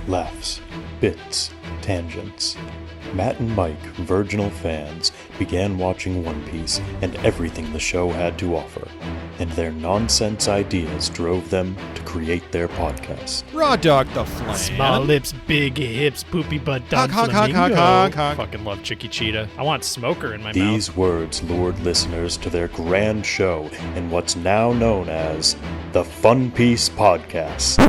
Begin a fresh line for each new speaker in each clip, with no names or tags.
Laughs, bits, tangents. Matt and Mike, virginal fans, began watching One Piece and everything the show had to offer, and their nonsense ideas drove them to create their podcast.
Raw dog the flan.
Small lips, big hips, poopy butt, Don Flamingo. Fucking love Chicky Cheetah. I want Smoker in my mouth.
These words lured listeners to their grand show in what's now known as the Fun Piece Podcast.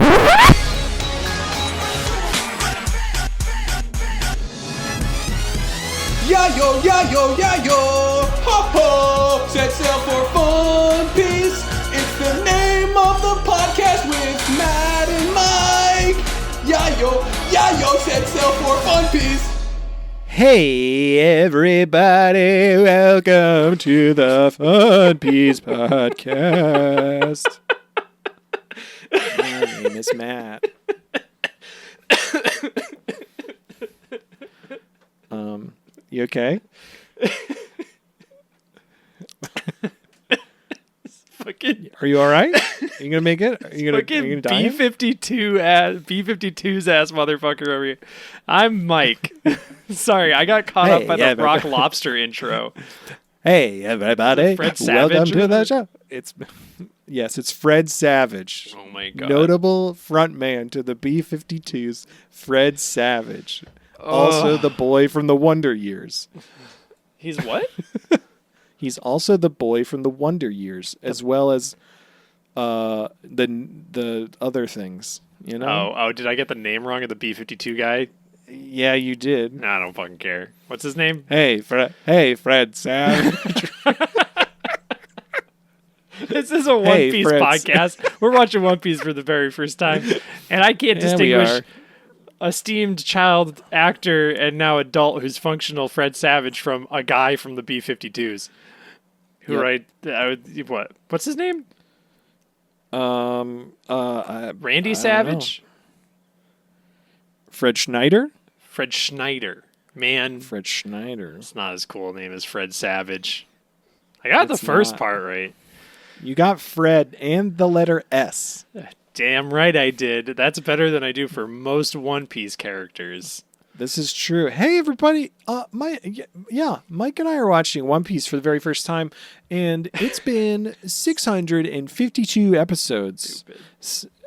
Yayo, yayo, yayo, ho ho, set sail for Fun Piece. It's the name of the podcast with Matt and Mike. Yayo, yayo, set sail for Fun Piece.
Hey everybody, welcome to the Fun Piece Podcast. My name is Matt. You okay? Are you all right? Are you gonna make it? Are you gonna die?
B-52's ass motherfucker over here. I'm Mike. Sorry, I got caught up by the Rock Lobster intro.
Hey everybody,
Fred Savage
welcome to the show. It's Fred Savage.
Oh my god.
Notable frontman to the B-52s, Fred Savage. Also the boy from the Wonder Years.
He's what?
He's also the boy from the Wonder Years, as well as the other things. You know?
Oh, did I get the name wrong of the B-52 guy?
Yeah, you did.
No, I don't fucking care. What's his name?
Hey, Fred Savage.
This is a One Piece podcast. We're watching One Piece for the very first time, and I can't distinguish esteemed child actor and now adult who's functional Fred Savage from a guy from the B-52s. What's his name? Randy Savage?
Fred Schneider?
Fred Schneider. Man.
Fred Schneider.
It's not as cool a name as Fred Savage. I got the first part right.
You got Fred and the letter S.
Damn right I did. That's better than I do for most One Piece characters.
This is true. Hey, everybody. Mike and I are watching One Piece for the very first time, and it's been 652 episodes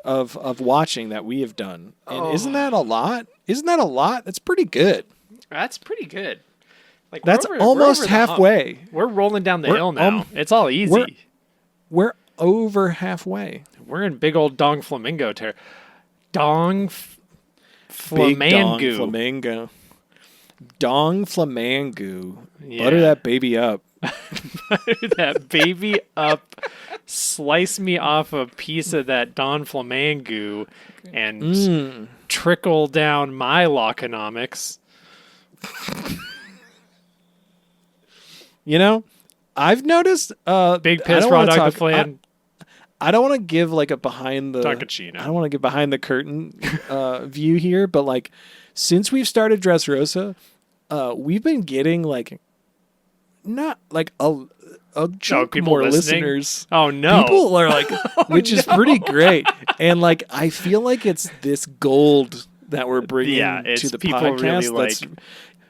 of watching that we have done. And isn't that a lot? That's pretty good.
That's pretty good. Like
that's almost halfway.
We're rolling down the hill now. It's all easy.
We're over halfway.
We're in big old Dong Flamingo territory. Flamingo.
Dong Flamingo.
Yeah.
Butter that baby up.
Butter that baby up. Slice me off a piece of that Don Flamingo and trickle down my lockonomics.
You know, I've noticed
Big Piss Raw Dog the Flan.
I don't want to give like a behind the
Takachino.
I don't want to give behind the curtain view here, but like since we've started Dressrosa, we've been getting like not like a chunk more listeners.
Oh no.
People are like which is pretty great. And like I feel like it's this gold that we're bringing to the
people
podcast.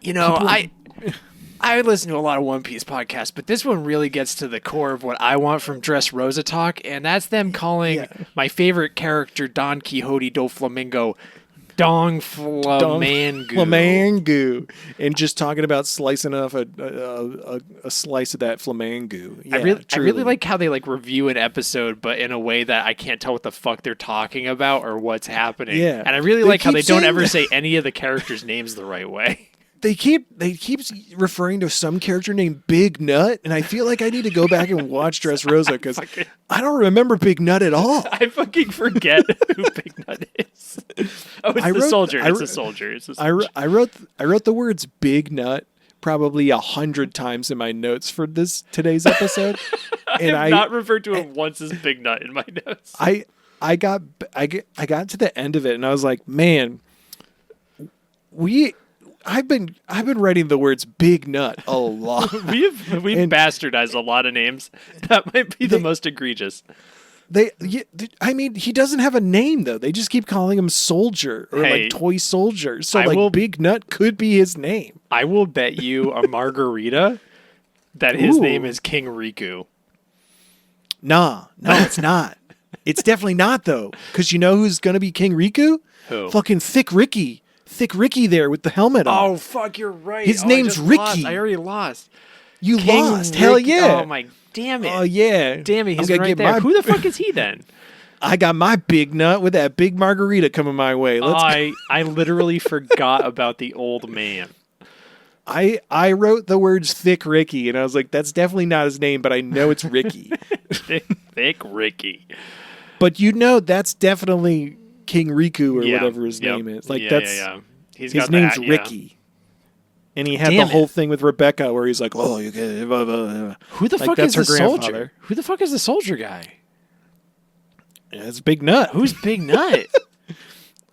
Really I listen to a lot of One Piece podcasts, but this one really gets to the core of what I want from Dressrosa talk, and that's them calling my favorite character Don Quixote do Flamingo Dong
Flamingo, and just talking about slicing off a slice of that flamingo. Yeah,
I really like how they like review an episode, but in a way that I can't tell what the fuck they're talking about or what's happening.
Yeah,
and I really like how they don't ever say any of the characters' names the right way.
They keep referring to some character named Big Nut, and I feel like I need to go back and watch Dressrosa because I don't remember Big Nut at all.
I fucking forget who Big Nut is. Oh, it's the soldier. It's a soldier.
I wrote the words Big Nut probably 100 times in my notes for today's episode,
and I not referred to him once as Big Nut in my notes.
I got to the end of it, and I was like, man, I've been writing the words Big Nut a lot.
We've bastardized a lot of names. That might be the most egregious.
I mean, he doesn't have a name though. They just keep calling him Soldier or
Hey,
like Toy Soldier. So
I will-
Big Nut could be his name.
I will bet you a margarita that his
Ooh.
name is King Riku.
No, it's not. It's definitely not though, because you know who's gonna be King Riku?
Who?
Fucking Thick Ricky there with the helmet on.
Oh, fuck, you're right.
His
I
name's
just
Ricky.
lost. I already lost.
You
King
lost. Hell
Ricky.
yeah.
Oh, my, damn it.
Oh yeah.
Damn it,
I'm
he's
gonna
right
get
there.
my-
Who the fuck is he then?
I got my Big Nut with that big margarita coming my way.
I literally forgot about the old man.
I wrote the words Thick Ricky, and I was like, that's definitely not his name, but I know it's Ricky.
Thick Ricky.
But you know that's definitely King Riku or
Yeah,
whatever his
yep.
name is. Like
Yeah,
that's
yeah. He's
his
got
name's
that, yeah.
Ricky. And he had
Damn
the whole
it.
thing with Rebecca where he's like, "Oh, you get blah, blah, blah."
Who the
Like,
fuck
that's
is the
her
soldier?
grandfather.
Who the fuck is the soldier guy?
Yeah, it's Big Nut.
Who's Big Nut?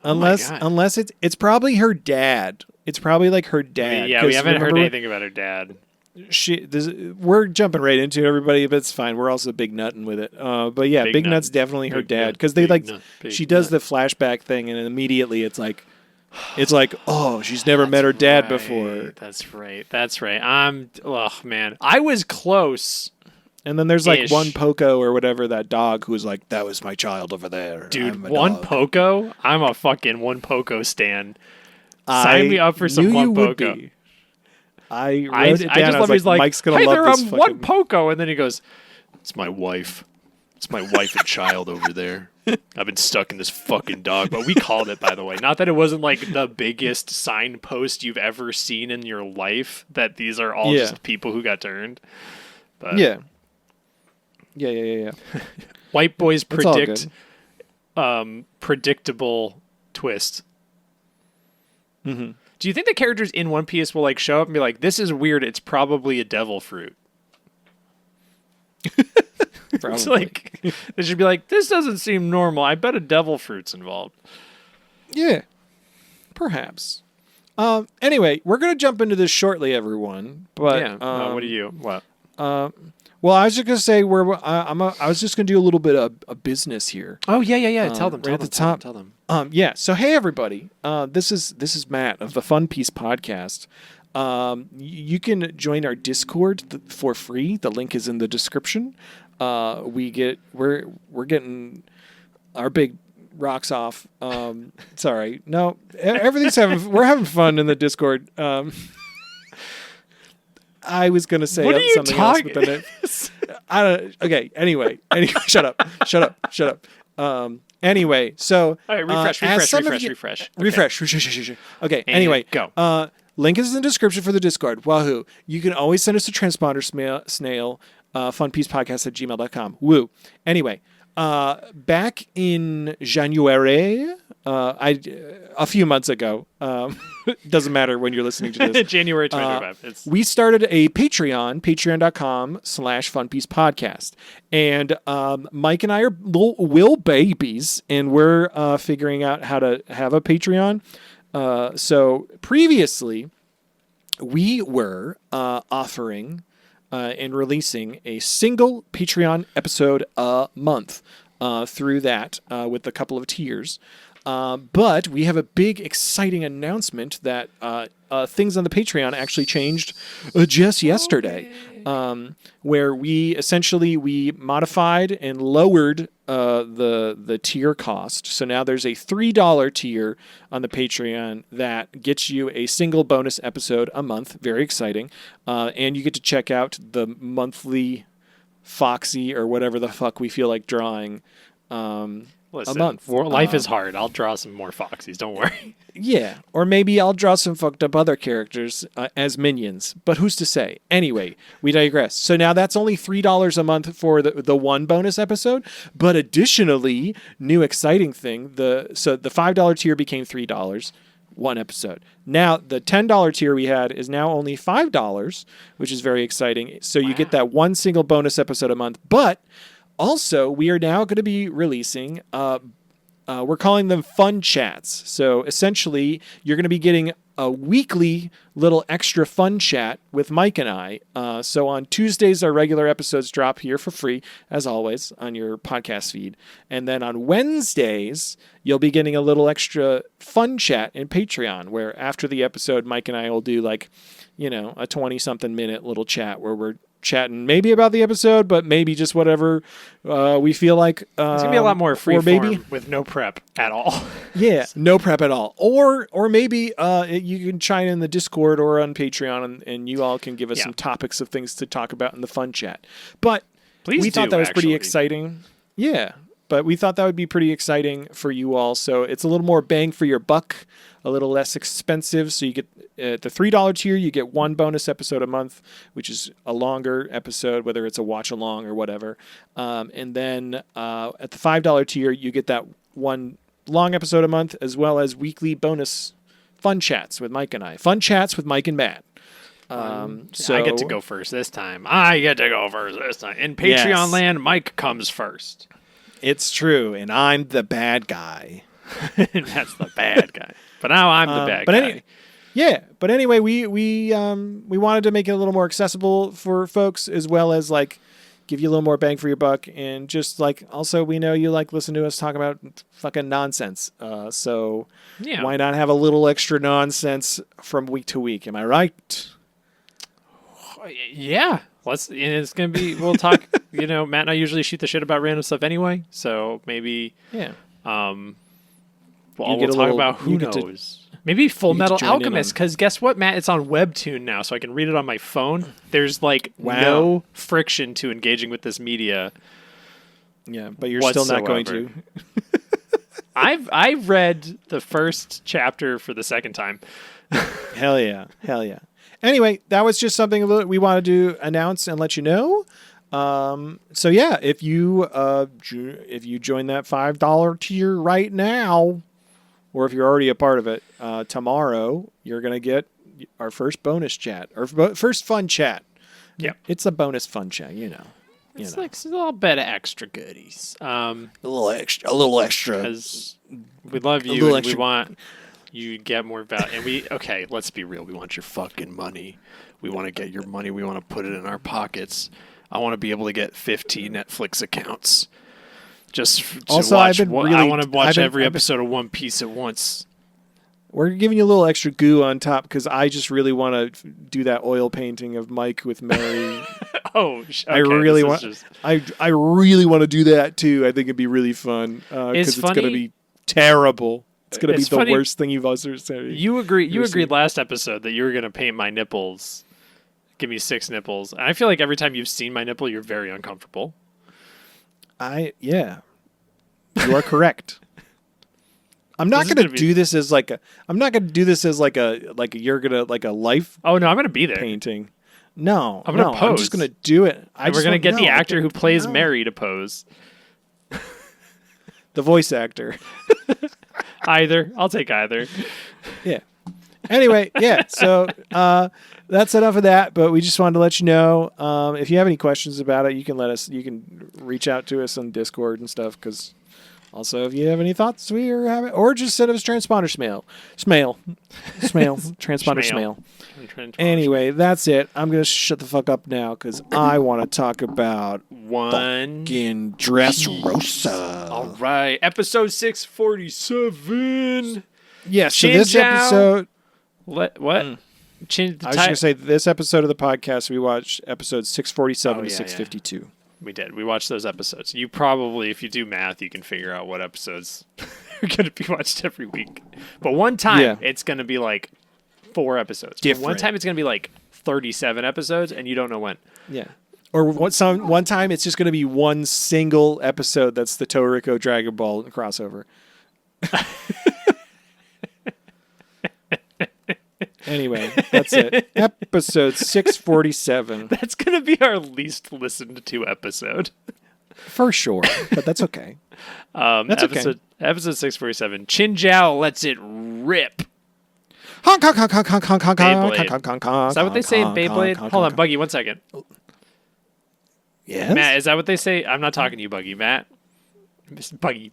unless
God.
it's probably her dad. It's probably like her dad.
Yeah, we
'cause
haven't heard
remember
anything about her dad.
we're jumping right into it, everybody, but it's fine. We're also big nutting with it. But yeah,
Big
Big
Nut.
Nut's definitely her
Big
dad
Nut,
because they
Big
like
Nut, Big
she does
Nut.
the flashback thing, and immediately it's like, oh, she's never met her dad
Right,
before.
That's right. That's right. Oh man, I was close,
And then there's like
Ish.
one Poco or whatever, that dog who's like, that was my child over there.
dude.
I'm a
One
dog."
Poco. I'm a fucking one Poco stan. Sign me up for some
knew
one
you would
Poco.
be. I wrote
I
it
just
down. I
love
was
he's like,
Mike's gonna
hey
love
there,
this
I'm one
fucking-
Poco, and then he goes, "It's my wife. It's my wife and child over there. I've been stuck in this fucking dog." But we called it, by the way. Not that it wasn't like the biggest signpost you've ever seen in your life. That these are all
Yeah.
just people who got turned. But
Yeah. Yeah.
white boys
It's all
predict predictable twist.
Mm-hmm.
Do you think the characters in One Piece will like show up and be like, "This is weird. It's probably a devil fruit."
Probably.
It's like they should be like, "This doesn't seem normal. I bet a devil fruit's involved."
Yeah, perhaps. Anyway, we're gonna jump into this shortly, everyone. But
Yeah. No, what do you? What?
well, I was just gonna say I was just gonna do a little bit of a business here.
Oh yeah. Tell them.
right at the top.
Tell them.
Yeah. So hey, everybody. This is Matt of the Fun Piece Podcast. You can join our Discord for free. The link is in the description. We're getting our big rocks off. Sorry, no, everything's we're having fun in the Discord. I was gonna say
What are you
something else,
talking?
but then I don't. Okay. Anyway, shut up. Anyway, so
All right, refresh.
as some of you- Refresh. Okay.
And
Anyway,
go.
Link is in the description for the Discord. Wahoo! You can always send us a transponder snail. Funpiecepodcast@gmail.com. Woo. Anyway, back in January, a few months ago, doesn't matter when you're listening to this.
January 2025.
We started a Patreon, patreon.com/funpiecepodcast. And Mike and I are will babies, and we're figuring out how to have a Patreon. So previously, we were offering and releasing a single Patreon episode a month through that with a couple of tiers. But we have a big, exciting announcement that things on the Patreon actually changed just yesterday, where we modified and lowered the tier cost. So now there's a $3 tier on the Patreon that gets you a single bonus episode a month. Very exciting. And you get to check out the monthly Foxy or whatever the fuck we feel like drawing
Listen,
a month.
Life is hard. I'll draw some more Foxies. Don't worry.
Yeah, or maybe I'll draw some fucked up other characters as minions, but who's to say? Anyway, we digress. So now that's only $3 a month for the one bonus episode, but additionally, new exciting thing, the $5 tier became $3, one episode. Now the $10 tier we had is now only $5, which is very exciting. So you get that one single bonus episode a month, but also we are now going to be releasing we're calling them fun chats. So essentially, you're going to be getting a weekly little extra fun chat with Mike and I. So on Tuesdays, our regular episodes drop here for free, as always, on your podcast feed. And then on Wednesdays, you'll be getting a little extra fun chat in Patreon, where after the episode, Mike and I will do like, a 20-something minute little chat where we're chatting maybe about the episode, but maybe just whatever we feel like.
It's gonna be a lot more free
or maybe
form with no prep at all.
Yeah, no prep at all. Or maybe you can chime in the Discord or on Patreon, and you all can give us some topics of things to talk about in the fun chat. But we thought that was pretty exciting. Yeah, but we thought that would be pretty exciting for you all. So it's a little more bang for your buck, a little less expensive. So you get at the $3 tier, you get one bonus episode a month, which is a longer episode, whether it's a watch along or whatever. And then at the $5 tier, you get that one long episode a month, as well as weekly bonus fun chats with Mike and I. Fun chats with Mike and Matt.
So I get to go first this time. In Patreon land, Mike comes first.
It's true, and I'm the bad guy.
That's the bad guy. But now I'm the bad guy.
But anyway, we wanted to make it a little more accessible for folks, as well as like give you a little more bang for your buck, and just like also we know you like listen to us talk about fucking nonsense. So why not have a little extra nonsense from week to week? Am I right?
Yeah. It's gonna be. We'll talk. Matt and I usually shoot the shit about random stuff anyway, so maybe.
Yeah.
We'll talk about who knows. Maybe Full Metal Alchemist, because guess what, Matt? It's on Webtoon now, so I can read it on my phone. There's no friction to engaging with this media.
Yeah, but you're still not going to.
I've read the first chapter for the second time.
Hell yeah. Anyway, that was just something we wanted to announce and let you know. So yeah, if you join that $5 tier right now, or if you're already a part of it, tomorrow you're gonna get our first bonus chat or first fun chat.
Yeah,
it's a bonus fun chat.
It's like a little bit of extra goodies.
A little extra.
Because we love you and we want you to get more value. And let's be real. We want your fucking money. We want to get your money. We want to put it in our pockets. I want to be able to get 50 Netflix accounts. Just to
also,
watch. I want to watch every episode of One Piece at once.
We're giving you a little extra goo on top because I just really want to do that oil painting of Mike with Mary. I really want to do that too. I think it'd be really fun because it's going to be terrible. It's going to be the worst thing you've ever said.
You agreed last episode that you were going to paint my nipples. Give me 6 nipples. And I feel like every time you've seen my nipple, you're very uncomfortable.
You are correct. I'm not going to do this as like a you're going to like a life.
Oh no, I'm going to be there
painting. No,
I'm going to pose.
I'm just going to do it.
We're going to get the actor who plays Mary to pose.
The voice actor.
Either. I'll take either.
Yeah. Anyway, yeah. So that's enough of that. But we just wanted to let you know if you have any questions about it, you can reach out to us on Discord and stuff. Because also, if you have any thoughts, or just send us transponder smail, transponder smail. Anyway, that's it. I'm gonna shut the fuck up now because I want to talk about fucking Dressrosa.
All right, episode 647.
Yeah. So this episode.
What?
I was just going to say, this episode of the podcast, we watched episodes 647 to 652.
Yeah. We did. We watched those episodes. You probably, if you do math, you can figure out what episodes are going to be watched every week. But one time, it's going to be like 4 episodes. One time, it's going to be like 37 episodes, and you don't know when.
Yeah. Or one time, it's just going to be one single episode that's the Toriko Dragon Ball crossover. Anyway, that's it. Episode 647.
That's going to be our least listened to episode.
For sure, but that's okay.
Episode 647. Chinjiao lets it rip.
Beyblade.
Is that what they say in Beyblade? Hold on, Buggy, 1 second.
Yes?
Matt, is that what they say? I'm not talking to you, Buggy. Matt? Buggy,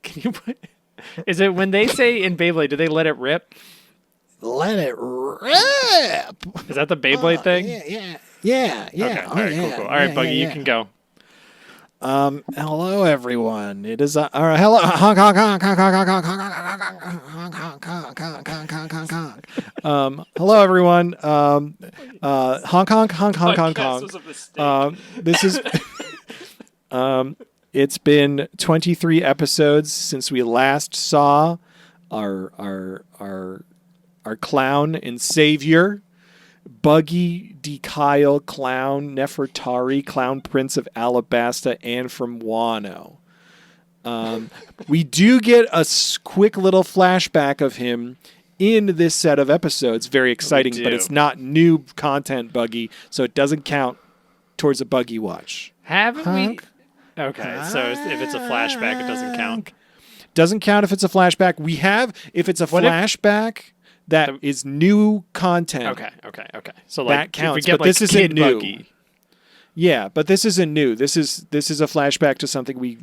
can you put... Is it when they say in Beyblade, do they let it rip?
let it rip.
Is that the Beyblade thing?
Yeah.
Okay. All right. Cool. All right, Buggy, you can go.
Hello everyone. It is all right. Hello, honk honk honk honk honk honk honk honk honk honk honk honk honk. Hello everyone. Honk honk honk honk honk honk. This is. It's been 23 episodes since we last saw our clown and savior, Buggy D. Kyle, Clown Nefertari, Clown Prince of Alabasta, and from Wano. We do get a quick little flashback of him in this set of episodes. Very exciting, but it's not new content, Buggy, so it doesn't count towards a Buggy watch.
Haven't we? Okay, so if it's a flashback, it doesn't count.
Doesn't count if it's a flashback. We have, if it's a flashback that is new content.
Okay. So like
that counts,
if we get
but this isn't new.
Buggy.
Yeah, but this isn't new. This is a flashback to something we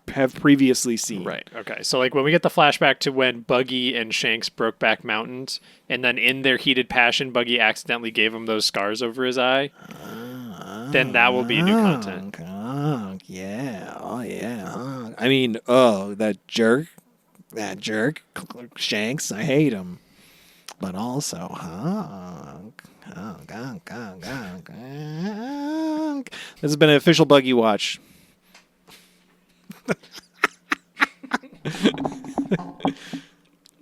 have previously seen.
Right. Okay. So like when we get the flashback to when Buggy and Shanks broke back mountains, and then in their heated passion, Buggy accidentally gave him those scars over his eye. Then that will be new content.
Yeah. Oh yeah. I mean, that jerk, Shanks. I hate him, but also honk. This has been an official Buggy watch.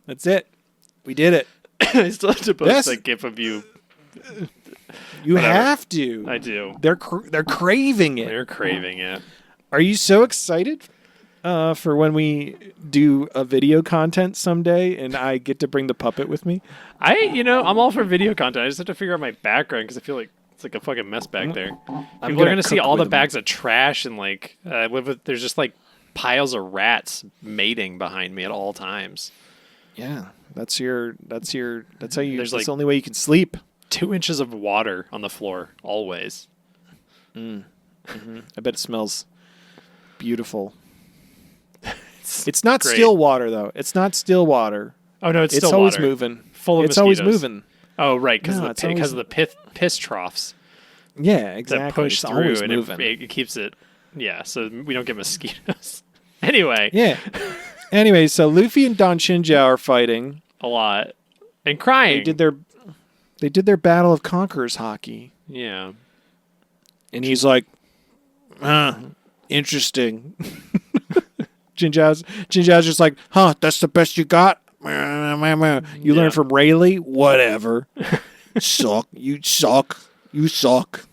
That's it. We did it.
I still have to post a gif of you.
You have to.
I do.
They're craving it.
They're craving it.
Are you so excited for when we do a video content someday and I get to bring the puppet with me?
I'm all for video content. I just have to figure out my background because I feel like it's like a fucking mess back there. People are going to see all the bags of trash and like there's just like piles of rats mating behind me at all times.
Yeah, that's how you. That's
like
the only way you can sleep.
2 inches of water on the floor always.
I bet it smells beautiful. It's not
great.
still water though. It's not still water.
Oh no, it's still
always
water.
moving.
Full of
it's
mosquitoes.
always moving.
Oh right, because
always...
of the piss troughs.
Yeah, exactly.
That push
it's
through
always
and
moving.
it keeps it. Yeah, so we don't get mosquitoes. Anyway.
Yeah. Anyway, so Luffy and Don Shinjao are fighting
a lot and crying.
They did their Battle of Conquerors hockey.
Yeah.
And he's like, interesting. Jinjao's just like, that's the best you got? You learned from Rayleigh? Whatever. You suck.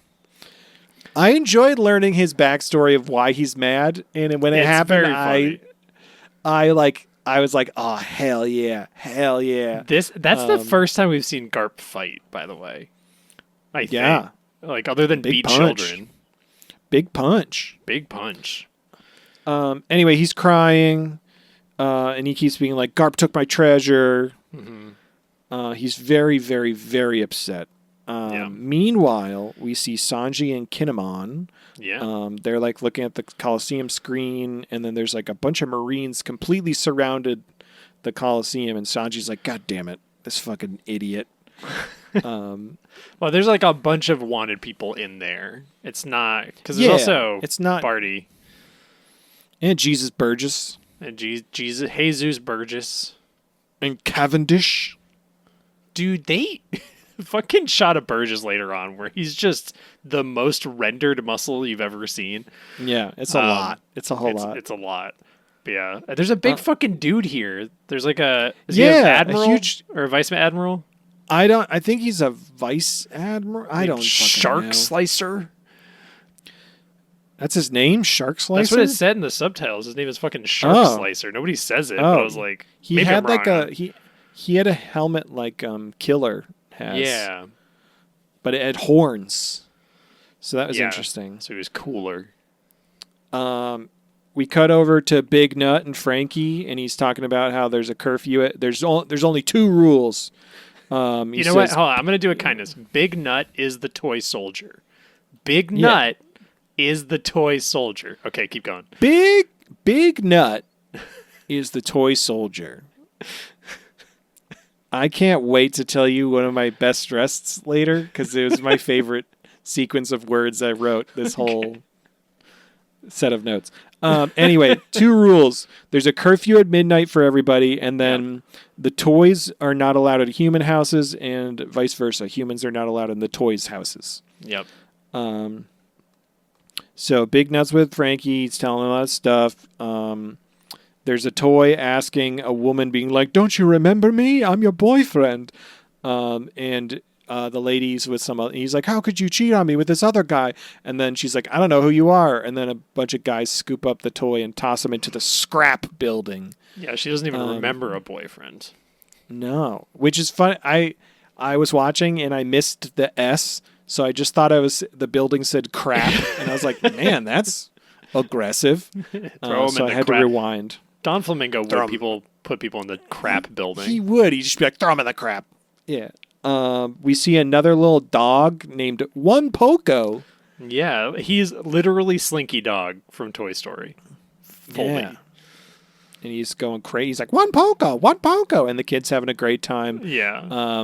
I enjoyed learning his backstory of why he's mad, and when it happened, I was like, oh hell yeah.
That's the first time we've seen Garp fight, by the way. I think. Like other than beat children.
Big punch.
Anyway,
he's crying, and he keeps being like, Garp took my treasure. Mm-hmm. He's very, very, very upset. Meanwhile, we see Sanji and Kinemon.
Yeah.
They're like looking at the Coliseum screen, and then there's like a bunch of Marines completely surrounded the Coliseum, and Sanji's like, God damn it, this fucking idiot.
Well, there's like a bunch of wanted people in there. It's not because there's also Barty
and Jesus Burgess
and Jesus Burgess
and Cavendish.
Dude, they fucking shot a Burgess later on where he's just the most rendered muscle you've ever seen.
Yeah, it's a lot. It's a whole lot.
It's a lot. But yeah, there's a big fucking dude here. There's like is he an admiral or a vice admiral?
I think he's a vice admiral. I don't
Shark
know.
Slicer.
That's his name, Shark Slicer.
That's what it said in the subtitles. His name is fucking Shark Slicer. Nobody says it, but I was like,
he had like he had a helmet like Killer has.
Yeah,
but it had horns. So that was interesting.
So he was cooler.
We cut over to Big Nut and Frankie, and he's talking about how there's a curfew. There's only 2 rules.
You know what? Hold on. I'm going to do a kindness. Big Nut is the toy soldier. Big Nut is the toy soldier. Okay, keep going.
Big Nut is the toy soldier. I can't wait to tell you one of my best dressed later because it was my favorite sequence of words I wrote this whole set of notes. Anyway, 2 rules. There's a curfew at midnight for everybody, and then the toys are not allowed at human houses, and vice versa. Humans are not allowed in the toys' houses.
Yep.
So Big Nuts with Frankie. He's telling a lot of stuff. There's a toy asking a woman, being like, "Don't you remember me? I'm your boyfriend." And the lady's with he's like, "How could you cheat on me with this other guy?" And then she's like, "I don't know who you are." And then a bunch of guys scoop up the toy and toss him into the scrap building.
Yeah, she doesn't even remember a boyfriend.
No, which is fun. I was watching and I missed the S, so I just thought the building said crap, and I was like, "Man, that's aggressive." So I had to rewind.
Don Flamingo would put people in the crap building.
He would. He'd just be like, "Throw him in the crap." Yeah. We see another little dog named One Poco.
Yeah, he's literally Slinky Dog from Toy Story. Fully.
Yeah. And he's going crazy. He's like, One Poco. And the kid's having a great time.
Yeah.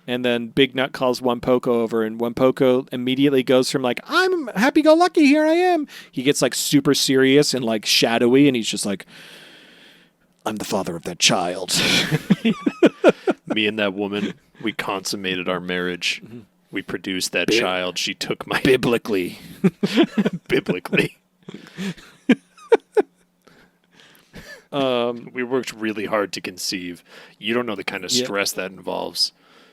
And then Big Nut calls One Poco over, and One Poco immediately goes from like, "I'm happy-go-lucky, here I am." He gets like super serious and like shadowy, and he's just like, "I'm the father of that child."
Me and that woman, we consummated our marriage. We produced that child. She took my...
Biblically.
Biblically. We worked really hard to conceive. You don't know the kind of stress that involves.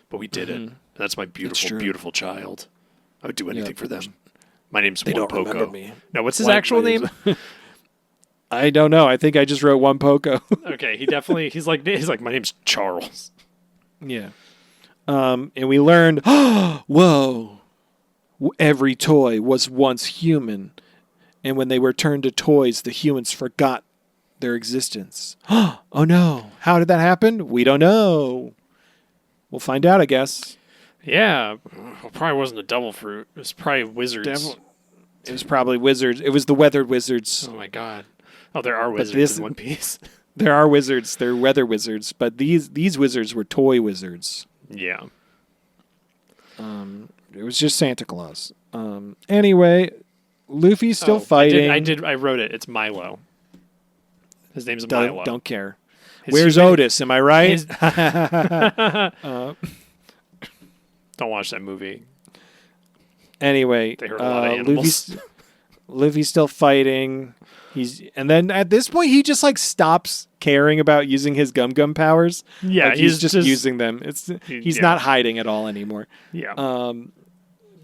But we did it. That's my beautiful, beautiful child. I would do anything for them. My name's One Poco.
Remember me.
No, what's his actual name?
I don't know. I think I just wrote One Poco.
Okay, he's like, my name's Charles.
Yeah. And we learned, whoa, every toy was once human. And when they were turned to toys, the humans forgot their existence. Oh no. How did that happen? We don't know. We'll find out, I guess.
Yeah. Well, probably wasn't a devil fruit. It was probably wizards.
It was probably wizards. It was the weathered wizards.
Oh my god. Oh, there are wizards in One Piece.
There are wizards. They're weather wizards. But these wizards were toy wizards.
Yeah.
It was just Santa Claus. Anyway, Luffy's still fighting.
I wrote it. It's Milo. His name's Milo.
Don't care. Where's Otis? Am I right?
Don't watch that movie.
Anyway,
they hurt a lot of animals.
Luffy's still fighting. And then at this point he just like stops caring about using his gum powers.
Yeah,
like, he's just using them. He's not hiding at all anymore.
Yeah.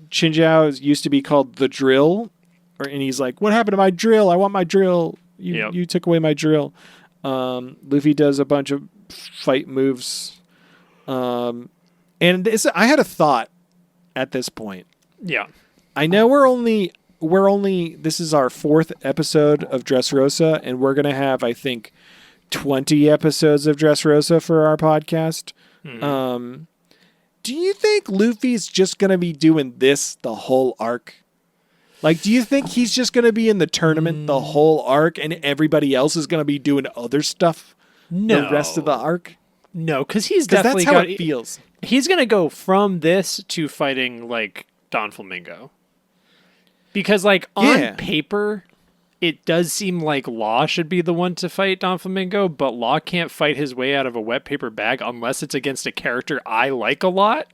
Chinjiao used to be called the Drill, and he's like, "What happened to my drill? I want my drill. You took away my drill." Luffy does a bunch of fight moves. And I had a thought at this point.
Yeah.
I know we're only this is our 4th episode of Dressrosa, and we're going to have, I think, 20 episodes of Dressrosa for our podcast. Mm-hmm. Do you think Luffy's just going to be doing this the whole arc? Like, do you think he's just going to be in the tournament the whole arc and everybody else is going to be doing other stuff the rest of the arc?
No, because definitely
that's how it feels.
He's going to go from this to fighting, like, Don Flamingo. Because, like, on paper, it does seem like Law should be the one to fight Don Flamingo, but Law can't fight his way out of a wet paper bag unless it's against a character I like a lot.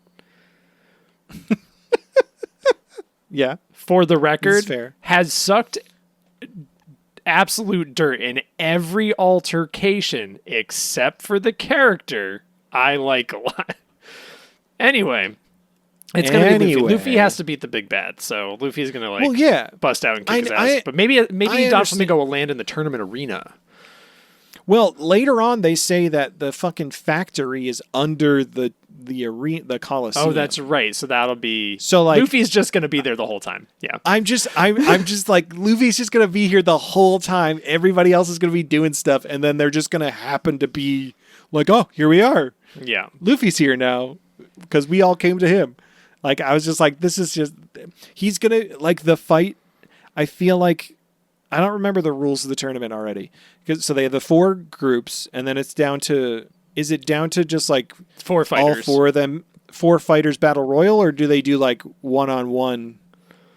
Yeah.
For the record, has sucked absolute dirt in every altercation except for the character I like a lot. Anyway, it's going to be Luffy. Luffy has to beat the big bad, so Luffy's going to bust out and kick his ass. But maybe Don Flamingo will land in the tournament arena.
Well, later on they say that the fucking factory is under the arena, the Coliseum.
Oh, that's right. So that'll be Luffy's just going to be there the whole time. Yeah.
I'm just like Luffy's just going to be here the whole time. Everybody else is going to be doing stuff, and then they're just going to happen to be like, "Oh, here we are."
Yeah.
Luffy's here now because we all came to him. Like, I was just like, this is just, he's going to, like, the fight, I feel like, I don't remember the rules of the tournament already. So they have the 4 groups, and then it's down to is it down to just like
4 fighters?
all 4 of them, 4 fighters battle royal, or do they do like 1-on-1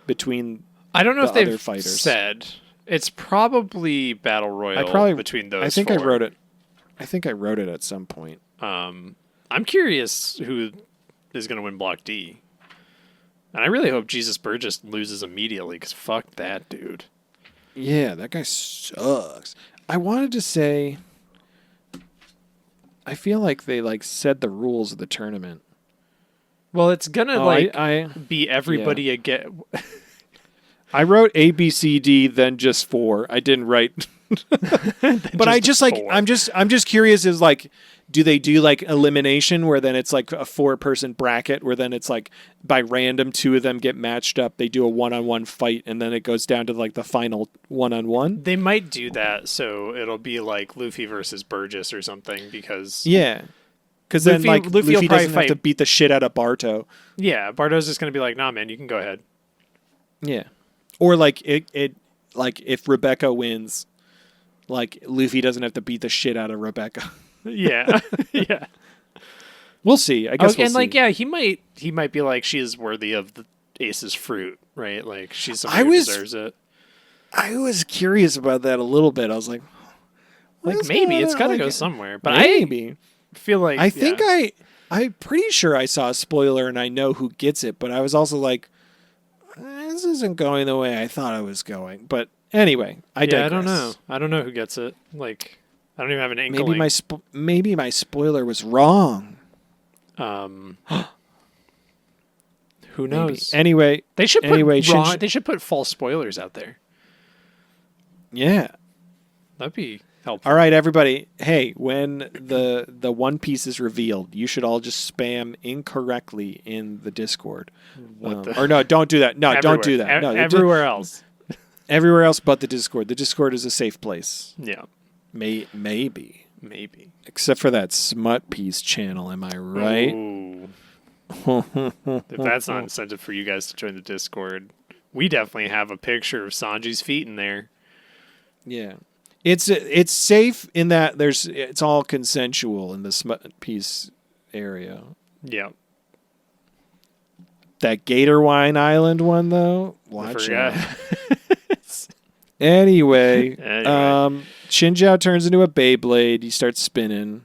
between?
I don't know if they've
other fighters?
said. It's probably battle royal between those.
I think
4.
I wrote it. I think I wrote it at some point.
I'm curious who is going to win Block D. And I really hope Jesus Burgess loses immediately, because fuck that dude.
Yeah, that guy sucks. I wanted to say, I feel like they like said the rules of the tournament.
Well, it's gonna be everybody
yeah.
again.
I wrote A, B, C, D, then just 4. I didn't write. But I just like
4.
I'm just curious. Is like, do they do like elimination where then it's like a 4-person bracket where then it's like by random 2 of them get matched up. They do a 1-on-1 fight and then it goes down to like the final 1-on-1.
They might do that, so it'll be like Luffy versus Burgess or something, because
Yeah, because then like
Luffy
Luffy
will
doesn't
probably
have to
fight.
beat the shit out of Barto.
Yeah, Barto's just gonna be like, nah, man, you can go ahead.
Yeah, or like it like if Rebecca wins, like Luffy doesn't have to beat the shit out of Rebecca.
Yeah, yeah.
We'll see. I guess we'll
and
see.
like, yeah, he might be like, she is worthy of the Ace's fruit, right? Like, she's somebody who deserves it.
I was curious about that a little bit. I was like,
Like, maybe it's got to go somewhere, but
maybe.
I feel like
I think I'm pretty sure I saw a spoiler and I know who gets it, but I was also like, this isn't going the way I thought it was going. But anyway, I digress.
I don't know who gets it. Like, I don't even have an inkling.
Maybe my spoiler was wrong.
Who knows?
Maybe. Anyway,
they should put false spoilers out there.
Yeah,
that'd be helpful.
All right, everybody. Hey, when the One Piece is revealed, you should all just spam incorrectly in the Discord. Or no, don't do that. No, don't do that. No,
everywhere else.
Everywhere else but the Discord. The Discord is a safe place.
Yeah.
Maybe.
Except
for that Smut Piece channel, am I right?
Ooh. If that's not incentive for you guys to join the Discord, we definitely have a picture of Sanji's feet in there.
Yeah. It's safe in that it's all consensual in the Smut Piece area.
Yeah.
That Gator Wine Island one though, watch out. Anyway, Shinjiao turns into a Beyblade. He starts spinning.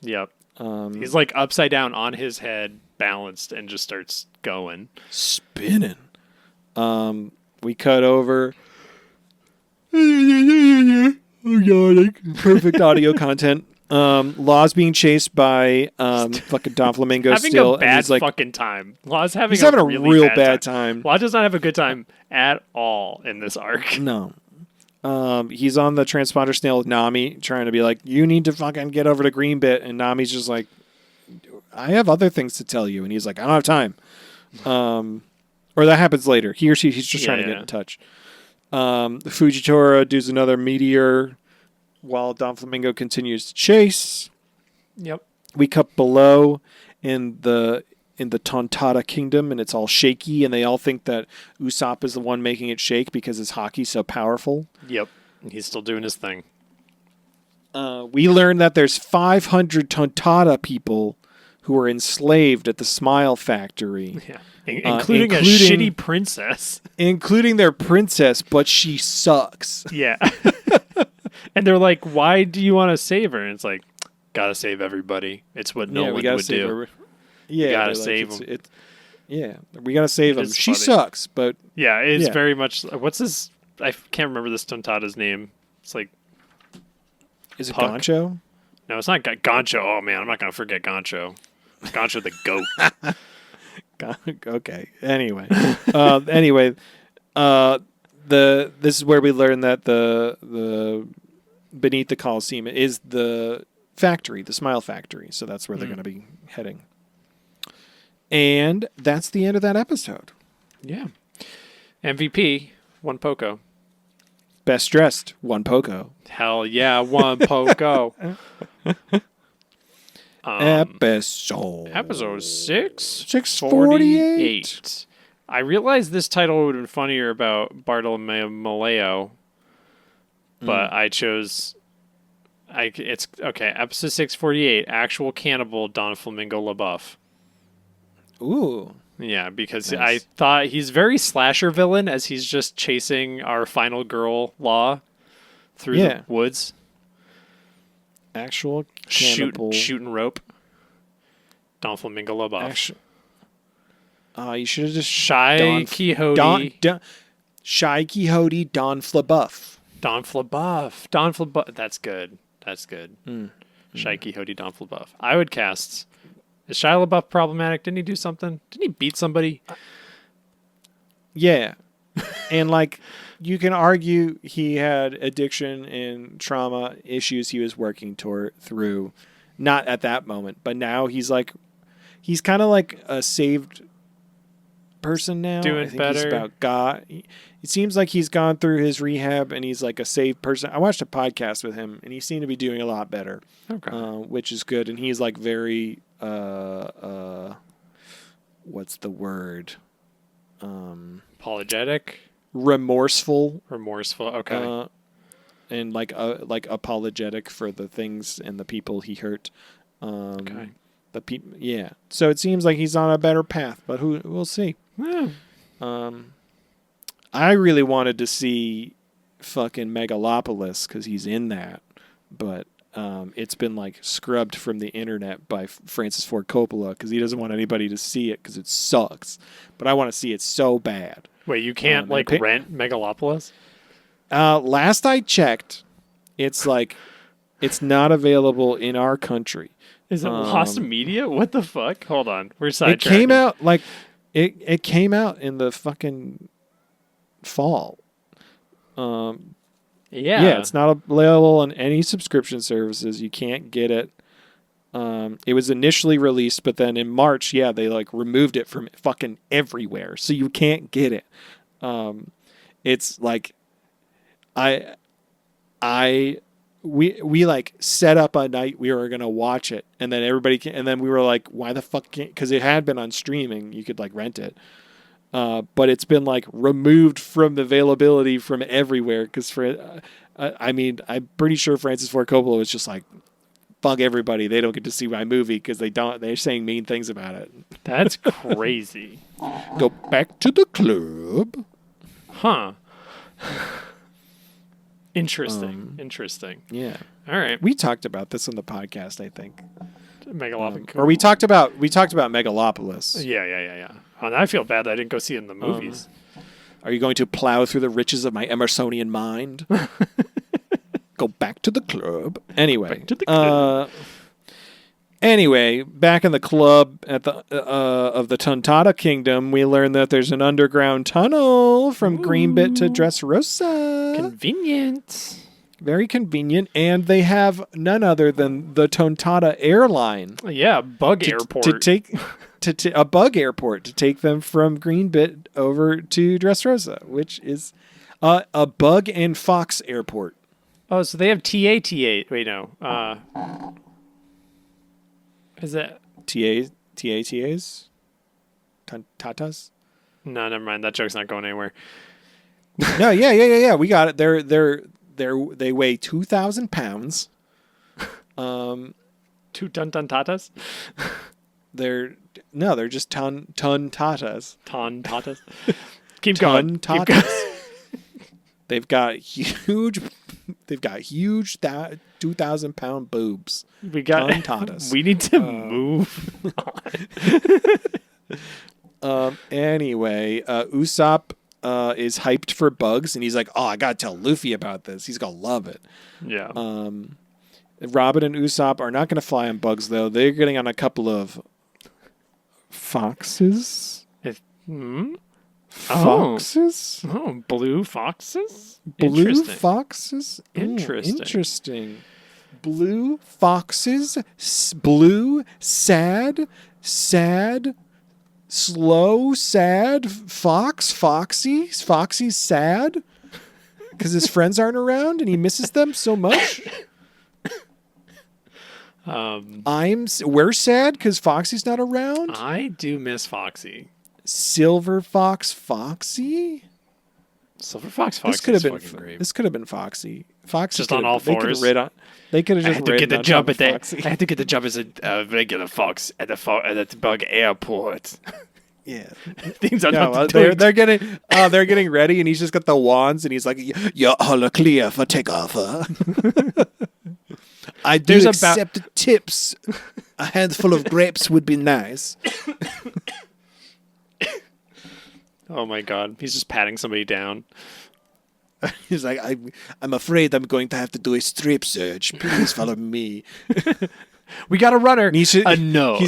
Yep. He's like upside down on his head, balanced, and just starts going.
Spinning. We cut over. Perfect audio content. Law's being chased by fucking Don Flamingo
having
still.
A bad
and he's like,
fucking time. Law's having
he's having a
really
real bad time.
Law does not have a good time at all in this arc.
No. He's on the transponder snail with Nami, trying to be like, you need to fucking get over to Green Bit, and Nami's just like, I have other things to tell you, and he's like, I don't have time. Or that happens later. He or she, he's just trying to get in touch. Fujitora does another meteor while Don Flamingo continues to chase.
Yep.
We cut below in the Tontada Kingdom, and it's all shaky, and they all think that Usopp is the one making it shake because his hockey's so powerful.
Yep. He's still doing his thing.
We learn that there's 500 Tontada people who are enslaved at the Smile Factory.
Yeah. Including a shitty princess.
Including their princess, but she sucks.
Yeah. And they're like, why do you want to save her? And it's like, gotta save everybody. It's what Nolan would do.
Her. Yeah,
we gotta save him.
Yeah, we gotta save him. She
funny.
sucks, but...
Yeah, it's very much... What's his... I can't remember this Tontada's name. It's like...
Is it
Puck?
Goncho?
No, it's not Goncho. Oh, man, I'm not going to forget Goncho. Goncho the goat.
Okay. Anyway. This is where we learn that the beneath the Coliseum is the factory, the Smile Factory. So that's where they're going to be heading. And that's the end of that episode.
Yeah. MVP, one Poco.
Best dressed, one Poco.
Hell yeah, one Poco. Episode 648. I realized this title would have been funnier about Bartolomeo Maleo, but I chose It's okay. Episode 648, actual cannibal Don Flamingo LaBeouf.
Ooh.
Yeah, because
Nice.
I thought he's very slasher villain as he's just chasing our final girl Law through the woods,
Actual cannibal.
shooting rope. Don Flamingo LaBeouf.
You should have just
Shy Quixote.
Shy Quixote Don Flabuff.
Don Flabuff. That's good. Shy Quixote Don Flabuff. I would cast. Is Shia LaBeouf problematic? Didn't he do something? Didn't he beat somebody?
Yeah. And like you can argue he had addiction and trauma issues he was working through, not at that moment, but now he's kind of like a saved person now.
Doing
I think
better.
He's about God. It seems like he's gone through his rehab and he's like a saved person. I watched a podcast with him and he seemed to be doing a lot better, which is good. And he's like very, what's the word?
Apologetic?
Remorseful.
Okay.
And like apologetic for the things and the people he hurt.
Okay.
Yeah. So it seems like he's on a better path, but we'll see.
Yeah.
I really wanted to see fucking Megalopolis because he's in that, but it's been like scrubbed from the internet by Francis Ford Coppola because he doesn't want anybody to see it because it sucks. But I want to see it so bad.
Wait, you can't rent Megalopolis?
Last I checked, it's not available in our country.
Is it lost media? What the fuck? Hold on, we're sidetracked.
It came out it came out in the fucking fall. Yeah, it's not available on any subscription services. You can't get it. It was initially released, but then in March, they like removed it from fucking everywhere, so you can't get it. It's like we like set up a night we were gonna watch it, and then and then we were like, why the fuck can't? Because it had been on streaming, you could like rent it. But it's been like removed from availability from everywhere because I'm pretty sure Francis Ford Coppola was just like, fuck everybody, they don't get to see my movie because they're saying mean things about it.
That's crazy.
Go back to the club.
Huh. Interesting.
Yeah.
All right.
We talked about this on the podcast, I think.
Megalopolis.
Or we talked about Megalopolis.
Yeah. And I feel bad that I didn't go see it in the movies.
Are you going to plow through the riches of my Emersonian mind? Go back to the club. Anyway. Anyway, back in the club at the of the Tontata Kingdom, we learned that there's an underground tunnel from Greenbit to Dressrosa.
Convenient.
Very convenient, and they have none other than the Tontata airline.
Yeah, bug airport.
A bug airport to take them from Greenbit over to Dressrosa, which is a bug and fox airport.
Oh, so they have TATA. Wait, no. Is that
TATAs? Tatas?
No, never mind. That joke's not going anywhere.
No, yeah. We got it. They weigh 2,000 pounds.
2 ton tatas?
They're just ton tatas.
Ton tatas. Keep going.
Tatas.
Keep going.
They've got huge 2,000-pound boobs.
We got
ton tatas.
We need to move
on. Anyway, Usopp is hyped for bugs, and he's like, "Oh, I gotta tell Luffy about this. He's gonna love it."
Yeah.
Robin and Usopp are not gonna fly on bugs though. They're getting on a couple of foxes. Foxes?
Oh, blue foxes?
Blue foxes?
Interesting.
Blue foxes? Blue, sad, slow, sad, Foxy's sad because his friends aren't around and he misses them so much. We're sad because Foxy's not around.
I do miss Foxy.
Silver Fox Foxy?
Silver Fox.
This could have been
fucking great.
this could have been Foxy. Foxy
Just on all fours.
They could have
I
just
had to get the
ridden
job
on
at
top of
the.
Foxy.
I had to get the job as a regular fox at the bug airport.
Yeah,
Things are
no,
not
they're getting ready, and he's just got the wands, and he's like, "You're all clear for takeoff." I do accept tips. A handful of grapes would be nice.
Oh my god, he's just patting somebody down.
He's like, I'm afraid I'm going to have to do a strip search. Please follow me.
We got a runner.
No,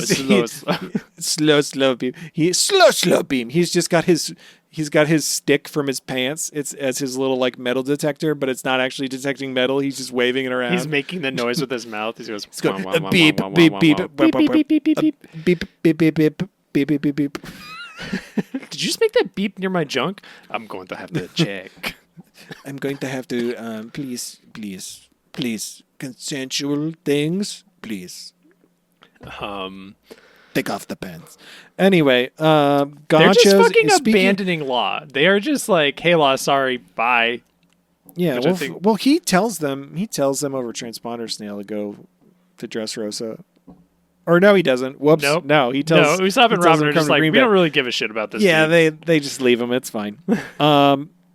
slow beam. Slow beam. He's got his stick from his pants. It's as his little like metal detector, but it's not actually detecting metal. He's just waving it around.
He's making the noise with his mouth. He goes
beep beep beep beep beep beep beep beep beep beep.
Did you just make that beep near my junk? I'm going to have to check.
I'm going to have to please consensual things, please. Take off the pants. Anyway, Gancho's,
they're just fucking abandoning Law. They are just like, hey, Law, sorry, bye.
Yeah, well, he tells them over transponder snail to go to Dressrosa. Or no, he doesn't. Whoops.
Nope.
No, he tells.
No, Usopp and Robin are just like, we don't really give a shit about this.
Yeah,
dude.
they just leave him. It's fine.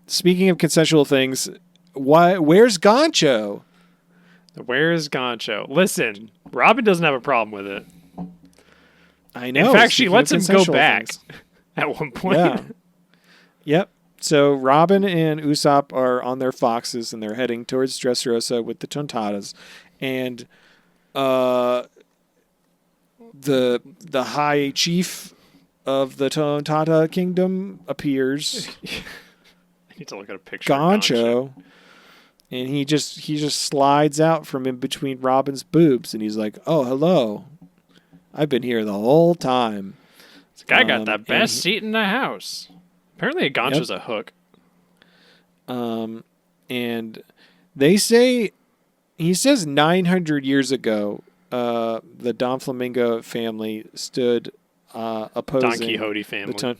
Speaking of consensual things, where's Gancho?
Where's Gancho? Listen, Robin doesn't have a problem with it.
I know.
In fact, she lets him go back
things.
at one point.
Yeah. Yep. So Robin and Usopp are on their foxes and they're heading towards Dressrosa with the Tontatas, and the high chief of the Tontata kingdom appears.
I need to look at a picture.
Gancho, and he just slides out from in between Robin's boobs, and he's like, "Oh, hello, I've been here the whole time."
This guy got the best seat in the house. Apparently, Gancho's a hook.
And they say, he says 900 years ago, the Don Flamingo family stood opposing
Don Quixote family.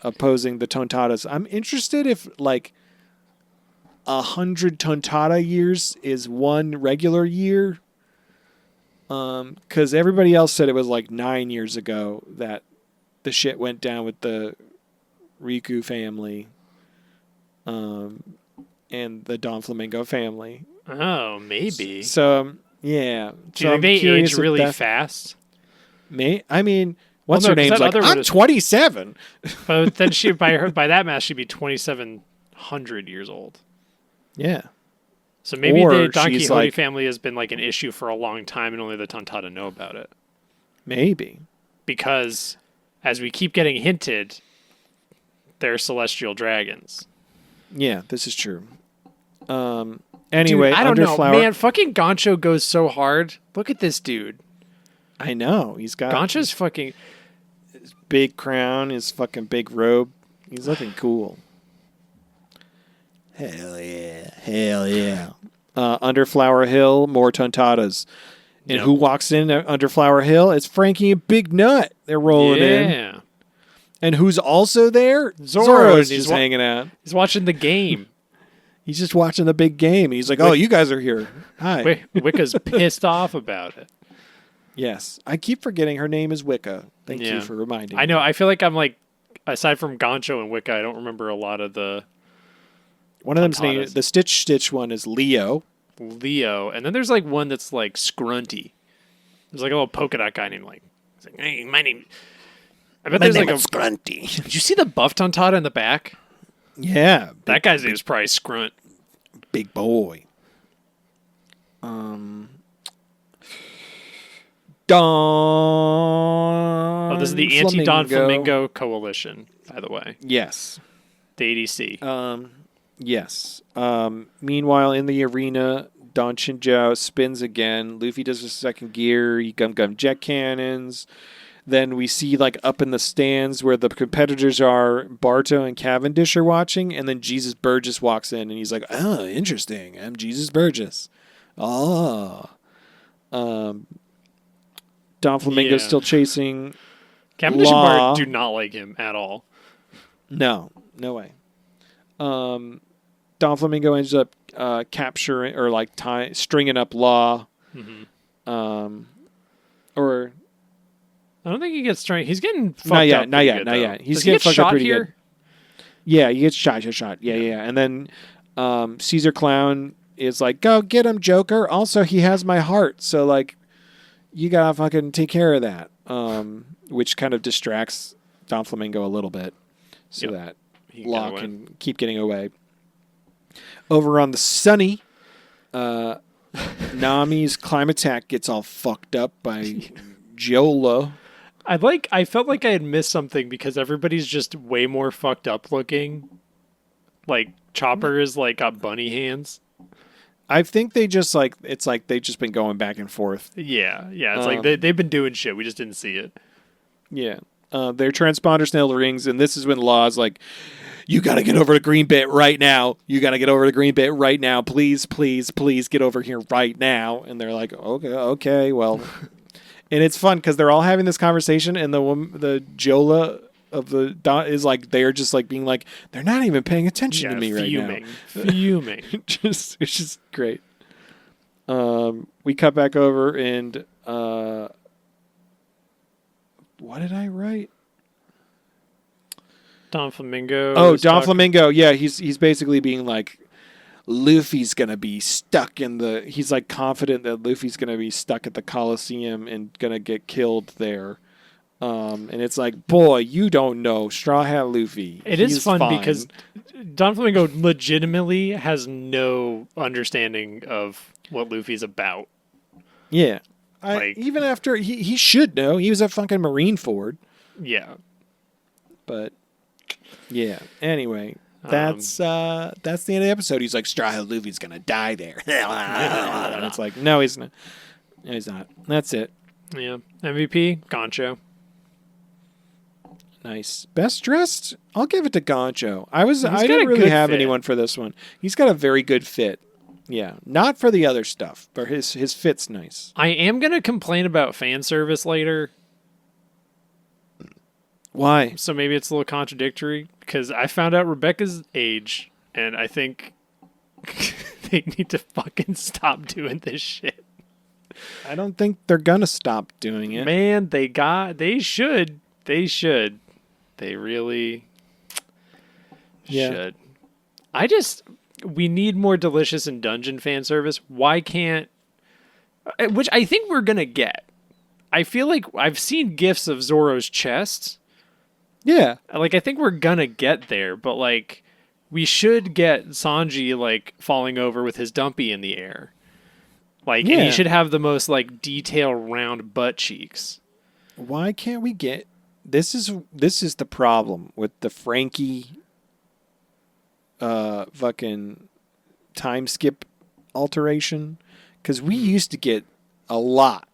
Opposing the Tontatas. I'm interested if like 100 Tontata years is one regular year. Because everybody else said it was like 9 years ago that the shit went down with the Riku family, and the Don Flamingo family.
Oh, maybe.
So yeah.
Do you think they age really fast?
I mean, what's her name's like? I'm 27.
But then she, by that math, she'd be 2,700 years old.
Yeah.
So maybe the Don Quixote family has been like an issue for a long time, and only the Tontata know about it.
Maybe.
Because, as we keep getting hinted, they're celestial dragons.
Yeah, this is true. Anyway,
dude, I don't know, man. Fucking Gancho goes so hard. Look at this dude.
I know. He's got
Gancho's fucking
his big crown, his fucking big robe. He's looking cool. Hell yeah. Hell yeah. Under Flower Hill, more Tontatas. And who walks in under Flower Hill? It's Frankie and Big Nut. They're rolling in.
Yeah.
And who's also there? Zoro's just hanging out.
He's watching the game.
He's just watching the big game. He's like, oh, you guys are here. Hi.
Wicca's pissed off about it.
Yes. I keep forgetting her name is Wicca. Thank you for reminding me.
I know. I feel like I'm like, aside from Gancho and Wicca, I don't remember a lot of the...
One of them's name, the Stitch one is Leo.
Leo. And then there's like one that's like Scrunty. There's like a little polka dot guy named like, he's like, hey, my name... I bet there's like a
Scrunty.
Did you see the buff Tontata in the back?
Yeah.
That guy's name is probably Scrunt.
Big boy. Don.
Oh, this is the Anti-Don Flamingo Coalition, by the way.
Yes.
The ADC.
Yes. Meanwhile, in the arena, Don Chinjiao spins again. Luffy does his second gear. He gum jet cannons. Then we see, like, up in the stands where the competitors are, Barto and Cavendish are watching, and then Jesus Burgess walks in, and he's like, oh, interesting. I'm Jesus Burgess. Oh. Don Flamingo's still chasing
Cavendish and Bart do not like him at all.
No way. Don Flamingo ends up capturing or like stringing up Law. Or
I don't think he gets straight. He's getting fucked
not yet,
up.
not yet, not yet. He's
Does he
getting
get
fucked up
shot
pretty
here?
good. Yeah, he gets shot. Yeah. And then Caesar Clown is like, "Go get him, Joker. Also, he has my heart, so like, you gotta fucking take care of that." Which kind of distracts Don Flamingo a little bit, so that Law can keep getting away. Over on the Sunny, Nami's climb attack gets all fucked up by Jiola.
I felt like I had missed something because everybody's just way more fucked up looking. Like Chopper is like got bunny hands.
I think they just like it's like they've just been going back and forth.
Yeah. It's like they've been doing shit. We just didn't see it.
Yeah, their transponder snail rings, and this is when Law's like, "You got to get over to Green Bit right now. You got to get over to Green Bit right now. Please, please, please get over here right now." And they're like, "Okay, well." And it's fun because they're all having this conversation, and the Jola of the is like they're just like being like they're not even paying attention to me right now.
Fuming.
It's just great. We cut back over and what did I write?
Don Flamingo.
Oh, Don Flamingo. Yeah, he's basically being like, Luffy's gonna be stuck in the. He's like confident that Luffy's gonna be stuck at the Coliseum and gonna get killed there. And it's like, boy, you don't know Straw Hat Luffy.
It is fun because Don Flamingo legitimately has no understanding of what Luffy's about.
Yeah.
Like,
even after he should know. He was a fucking Marine Ford.
Yeah.
But yeah. Anyway, that's the end of the episode. He's like, Straw Hat Luffy's gonna die there. And it's like, no, he's not. No, he's not. That's it.
Yeah. MVP, Goncho.
Nice. Best dressed? I'll give it to Goncho. I
got
didn't
a
really
good
have
fit.
anyone for this one. He's got a very good fit. Yeah. Not for the other stuff, but his fit's nice.
I am going to complain about fan service later.
Why?
So maybe it's a little contradictory because I found out Rebecca's age and I think they need to fucking stop doing this shit.
I don't think they're gonna stop doing it.
Man, they should. They really should. We need more Delicious and Dungeon fan service. Why can't, which I think we're going to get. I feel like I've seen gifs of Zoro's chest.
Yeah.
Like, I think we're going to get there, but like, we should get Sanji like falling over with his dumpy in the air. Like, and he should have the most like detail round butt cheeks.
Why can't we get this is the problem with the Frankie fucking time skip alteration, because we used to get a lot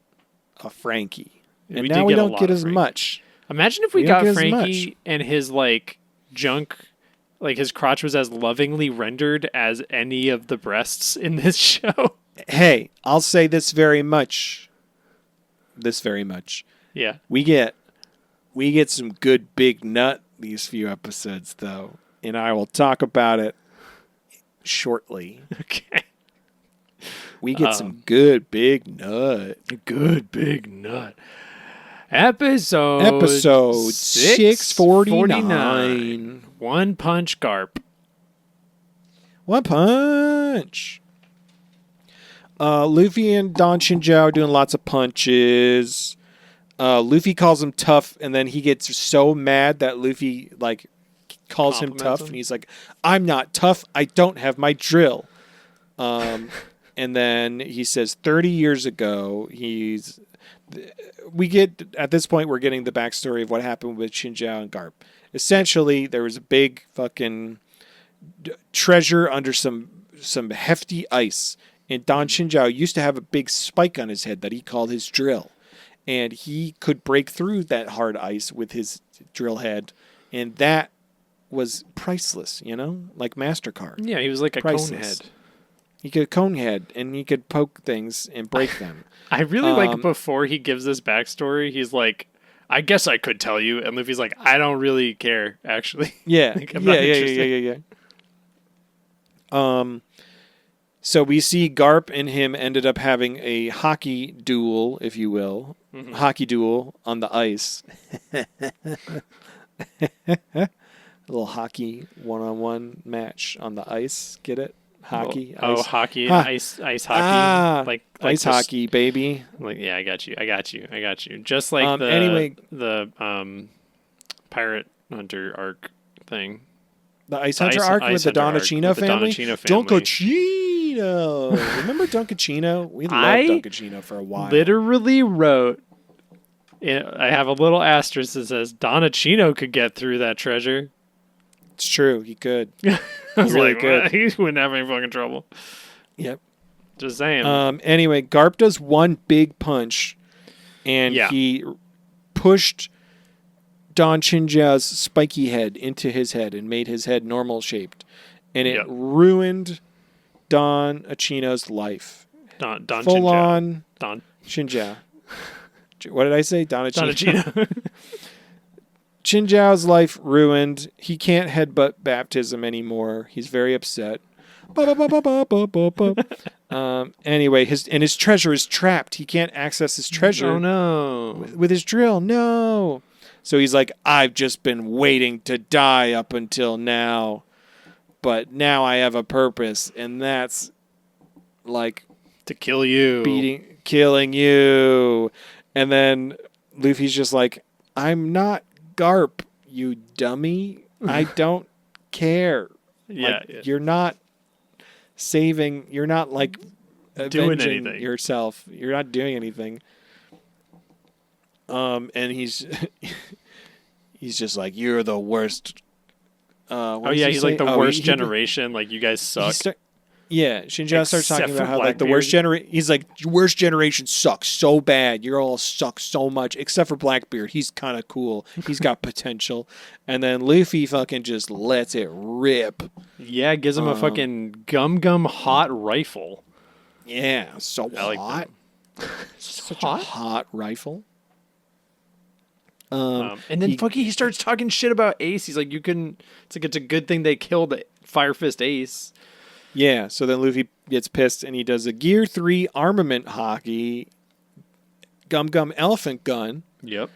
of Frankie and now we don't get as much.
Imagine if we got Frankie and his like junk, like his crotch was as lovingly rendered as any of the breasts in this show.
Hey, I'll say this very much.
Yeah.
We get some good big nut these few episodes, though, and I will talk about it shortly.
Okay.
We get some good big nut.
Good big nut. Episode
649.
One Punch Garp.
One Punch. Luffy and Don Shinjao are doing lots of punches. Luffy calls him tough, and then he gets so mad that Luffy like calls him tough, and he's like, "I'm not tough. I don't have my drill." And then he says, 30 years ago, we get at this point we're getting the backstory of what happened with Shinjao and Garp. Essentially, there was a big fucking treasure under some hefty ice. And Don Shinjao used to have a big spike on his head that he called his drill. And he could break through that hard ice with his drill head. And that was priceless, like MasterCard.
Yeah, he was like a
priceless.
cone head.
He could cone head, and he could poke things and break them.
I really like before he gives this backstory, he's like, I guess I could tell you. And Luffy's like, I don't really care, actually.
Yeah.
Like, I'm not interested.
Yeah. So we see Garp and him ended up having a hockey duel, if you will. Hockey duel on the ice. A little hockey one-on-one match on the ice. Get it? Hockey.
Oh,
ice.
hockey,
Ah.
ice hockey, like
ice
just-
hockey, baby.
Like, yeah, I got you. Just like the pirate hunter arc thing.
The Ice Hunter arc with the Donachino family. Dunkachino. Remember Dunkachino? We loved Dunkachino for a while.
Literally wrote. I have a little asterisk that says Donachino could get through that treasure.
It's true. He could.
I was
really
like,
good.
He wouldn't have any fucking trouble.
Yep.
Just saying.
Anyway, Garp does one big punch, and he pushed Don Chinjiao's spiky head into his head and made his head normal shaped, and it ruined Don Achino's life.
Don
Full
Chinjiao.
on
Don
Chinjiao. What did I say? Don Achino.
Donachino.
Chinjiao's life ruined. He can't headbutt baptism anymore. He's very upset. Anyway, his treasure is trapped. He can't access his treasure.
Oh no!
With his drill. No. So he's like, I've just been waiting to die up until now, but now I have a purpose, and that's like
To kill you.
killing you. And then Luffy's just like, I'm not Garp, you dummy. I don't care. You're not saving. You're not like
doing
avenging
anything
yourself. You're not doing anything. And he's just like, you're the worst.
He's like the worst generation. Like, you guys suck.
Shinjiao starts
Except
talking
for
about how like the
Blackbeard.
worst generation. He's like, worst generation sucks so bad. You all suck so much, except for Blackbeard. He's kind of cool. He's got potential. And then Luffy fucking just lets it rip.
Yeah, gives him a fucking gum hot rifle.
Yeah, so
I like
hot. Such a hot rifle.
And then he starts talking shit about Ace. He's like, it's a good thing they killed Fire Fist Ace.
Yeah, so then Luffy gets pissed and he does a Gear 3 armament hockey Gum elephant gun.
Yep.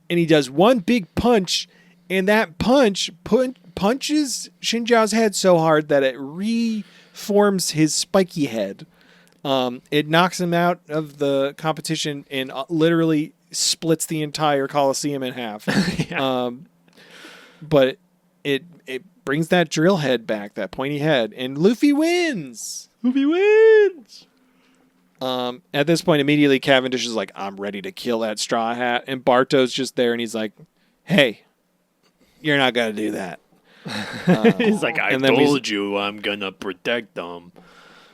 And he does one big punch, and that punches Shinjiao's head so hard that it reforms his spiky head. It knocks him out of the competition and literally splits the entire Coliseum in half. But it brings that drill head back, that pointy head, and Luffy wins. At this point, immediately Cavendish is like, I'm ready to kill that Straw Hat. And Barto's just there, and he's like, hey, you're not going to do that.
He's like, I told you I'm going to protect them.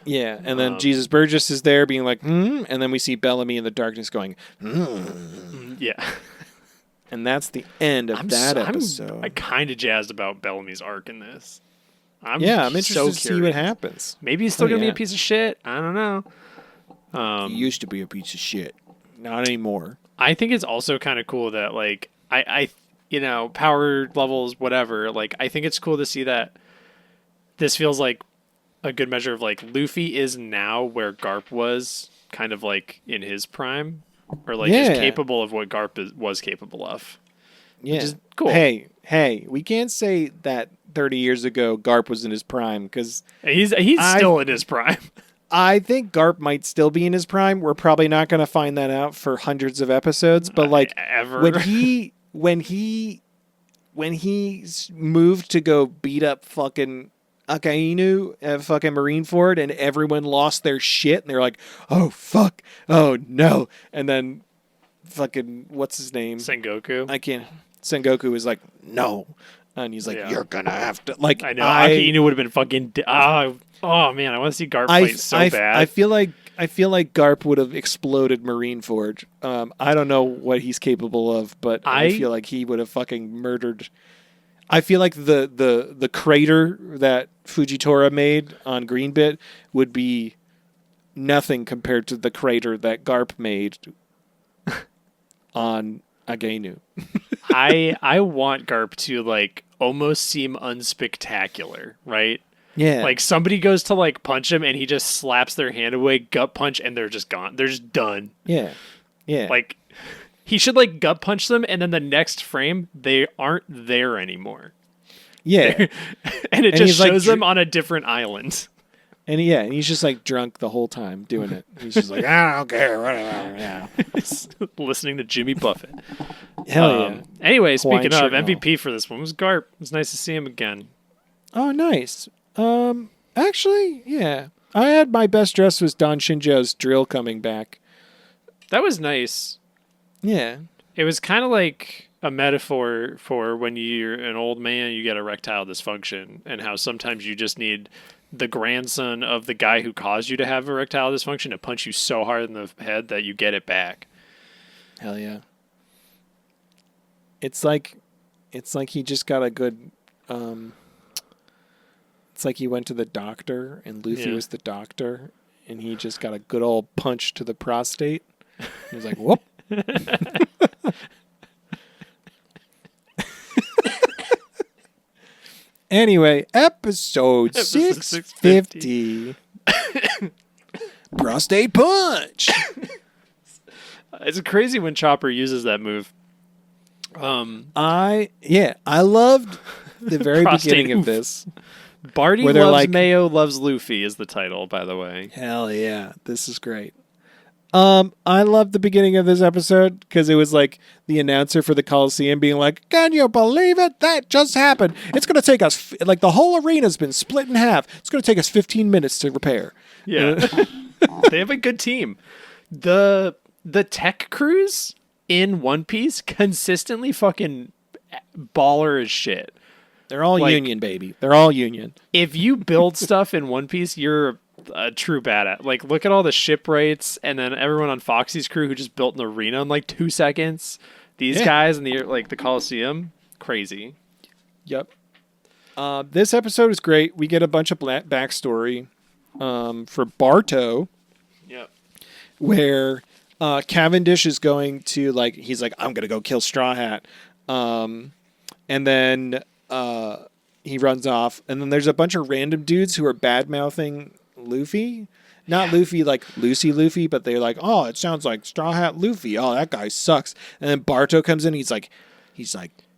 Yeah, and then Jesus Burgess is there being like, and then we see Bellamy in the darkness going,
Yeah.
And that's the end of that episode.
I'm kind of jazzed about Bellamy's arc in this. I'm
interested
so
to see what happens.
Maybe he's still going to be a piece of shit. I don't know.
He used to be a piece of shit. Not anymore.
I think it's also kind of cool that, like, I power levels, whatever. Like, I think it's cool to see that this feels like a good measure of, like, Luffy is now where Garp was kind of, like, in his prime. Or, like, is capable of what Garp was capable of.
Yeah.
Which is cool.
Hey, we can't say that 30 years ago Garp was in his prime, because
he's still in his prime.
I think Garp might still be in his prime. We're probably not going to find that out for hundreds of episodes, but like
ever.
when he moved to go beat up fucking Akainu at fucking Marineford, and everyone lost their shit, and they're like, oh fuck, oh no, and then fucking what's his name,
Sengoku.
Sengoku was like, no, and he's like, you're gonna have to, like,
I know Akainu would have been fucking oh man, I want to see Garp fight so bad.
I feel like Garp would have exploded Marineford. I don't know what he's capable of, but I feel like he would have fucking murdered. I feel like the crater that Fujitora made on Greenbit would be nothing compared to the crater that Garp made on Againu.
I want Garp to, like, almost seem unspectacular, right?
Yeah.
Like somebody goes to like punch him and he just slaps their hand away, gut punch, and they're just gone. They're just done.
Yeah. Yeah.
Like he should like gut punch them, and then the next frame they aren't there anymore.
Yeah.
And it
And
just
he's,
shows
like,
them on a different island.
And and he's just like drunk the whole time doing it. He's just like, I don't care, whatever. Yeah.
Listening to Jimmy Buffett.
Hell yeah.
Anyway, speaking
Hawaiian shirt
of,
and all.
MVP for this one was Garp. It was nice to see him again.
Oh, nice. Actually, yeah. I had my best dress was Don Shinjo's drill coming back.
That was nice.
Yeah.
It was kind of like a metaphor for when you're an old man, you get erectile dysfunction, and how sometimes you just need the grandson of the guy who caused you to have erectile dysfunction to punch you so hard in the head that you get it back.
Hell yeah. It's like he just got a good it's like he went to the doctor and Luffy was the doctor and he just got a good old punch to the prostate. He was like, whoop. Anyway, episode 650. Prostate punch.
It's crazy when Chopper uses that move.
I loved the very
Prostate
beginning
oof.
of this.
Barty
Where they're
Loves
like-
Mayo Loves Luffy is the title, by the way.
Hell yeah, this is great. I love the beginning of this episode because it was like the announcer for the Coliseum being like, "Can you believe it? That just happened. It's going to take us like the whole arena's been split in half. It's going to take us 15 minutes to repair."
Yeah. They have a good team. The tech crews in One Piece consistently fucking baller as shit.
They're all
Like-
union, baby. They're all union.
If you build stuff in One Piece, you're a true badass. Like, look at all the shipwrights and then everyone on Foxy's crew who just built an arena in like 2 seconds. These guys in the Coliseum, crazy.
Yep. This episode is great. We get a bunch of backstory for Barto,
Yep.
where Cavendish is going to he's like, I'm gonna go kill Straw Hat, and then he runs off, and then there's a bunch of random dudes who are bad mouthing Luffy. Not Luffy like Lucy Luffy, but they're like, oh, it sounds like Straw Hat Luffy. Oh, that guy sucks. And then Barto comes in. He's like,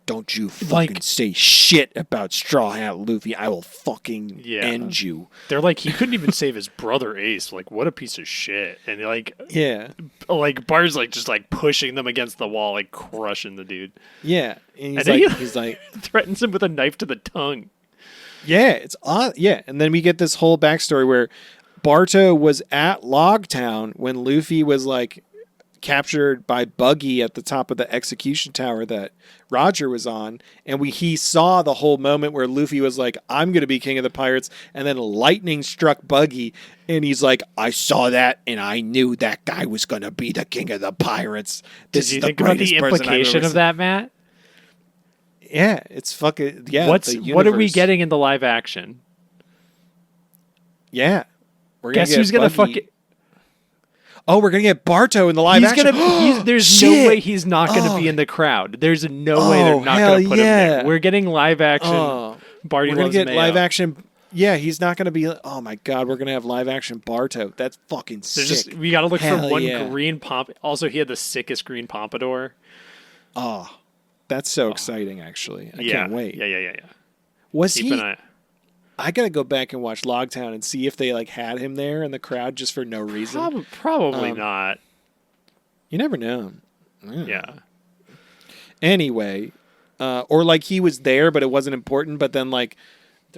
don't you fucking say shit about Straw Hat Luffy. I will fucking end you.
They're like, he couldn't even save his brother Ace. Like, what a piece of shit. And Bart's like just like pushing them against the wall, like crushing the dude.
Yeah. And
And then
he's like
threatens him with a knife to the tongue.
yeah, it's odd. Yeah. And then we get this whole backstory where Barto was at Logtown when Luffy was like captured by Buggy at the top of the execution tower that Roger was on, and he saw the whole moment where Luffy was like, I'm gonna be king of the pirates, and then lightning struck Buggy, and he's like, I saw that and I knew that guy was gonna be the king of the pirates.
Did you think about the implication of that, Matt?
Yeah, it's fucking
What are we getting in the live action?
Yeah, we're
Guess
get
who's gonna
Buggy.
fucking
Oh, we're gonna get Barto in the live action.
There's no way he's not gonna be in the crowd. There's no way they're not gonna put him there. We're getting live action. Barty
We're gonna
Loves
get
Mayo.
live action. Yeah, he's not gonna be. Oh my god, we're gonna have live action Barto. That's fucking sick.
We gotta look for
Hell
one
yeah.
green pomp. Also, he had the sickest green pompadour.
Oh, that's so exciting! Actually, I can't wait.
Yeah.
Was
Keep
he?
an eye.
I gotta go back and watch Logtown and see if they had him there in the crowd just for no reason.
Probably not.
You never know.
Yeah.
Anyway, or he was there, but it wasn't important. But then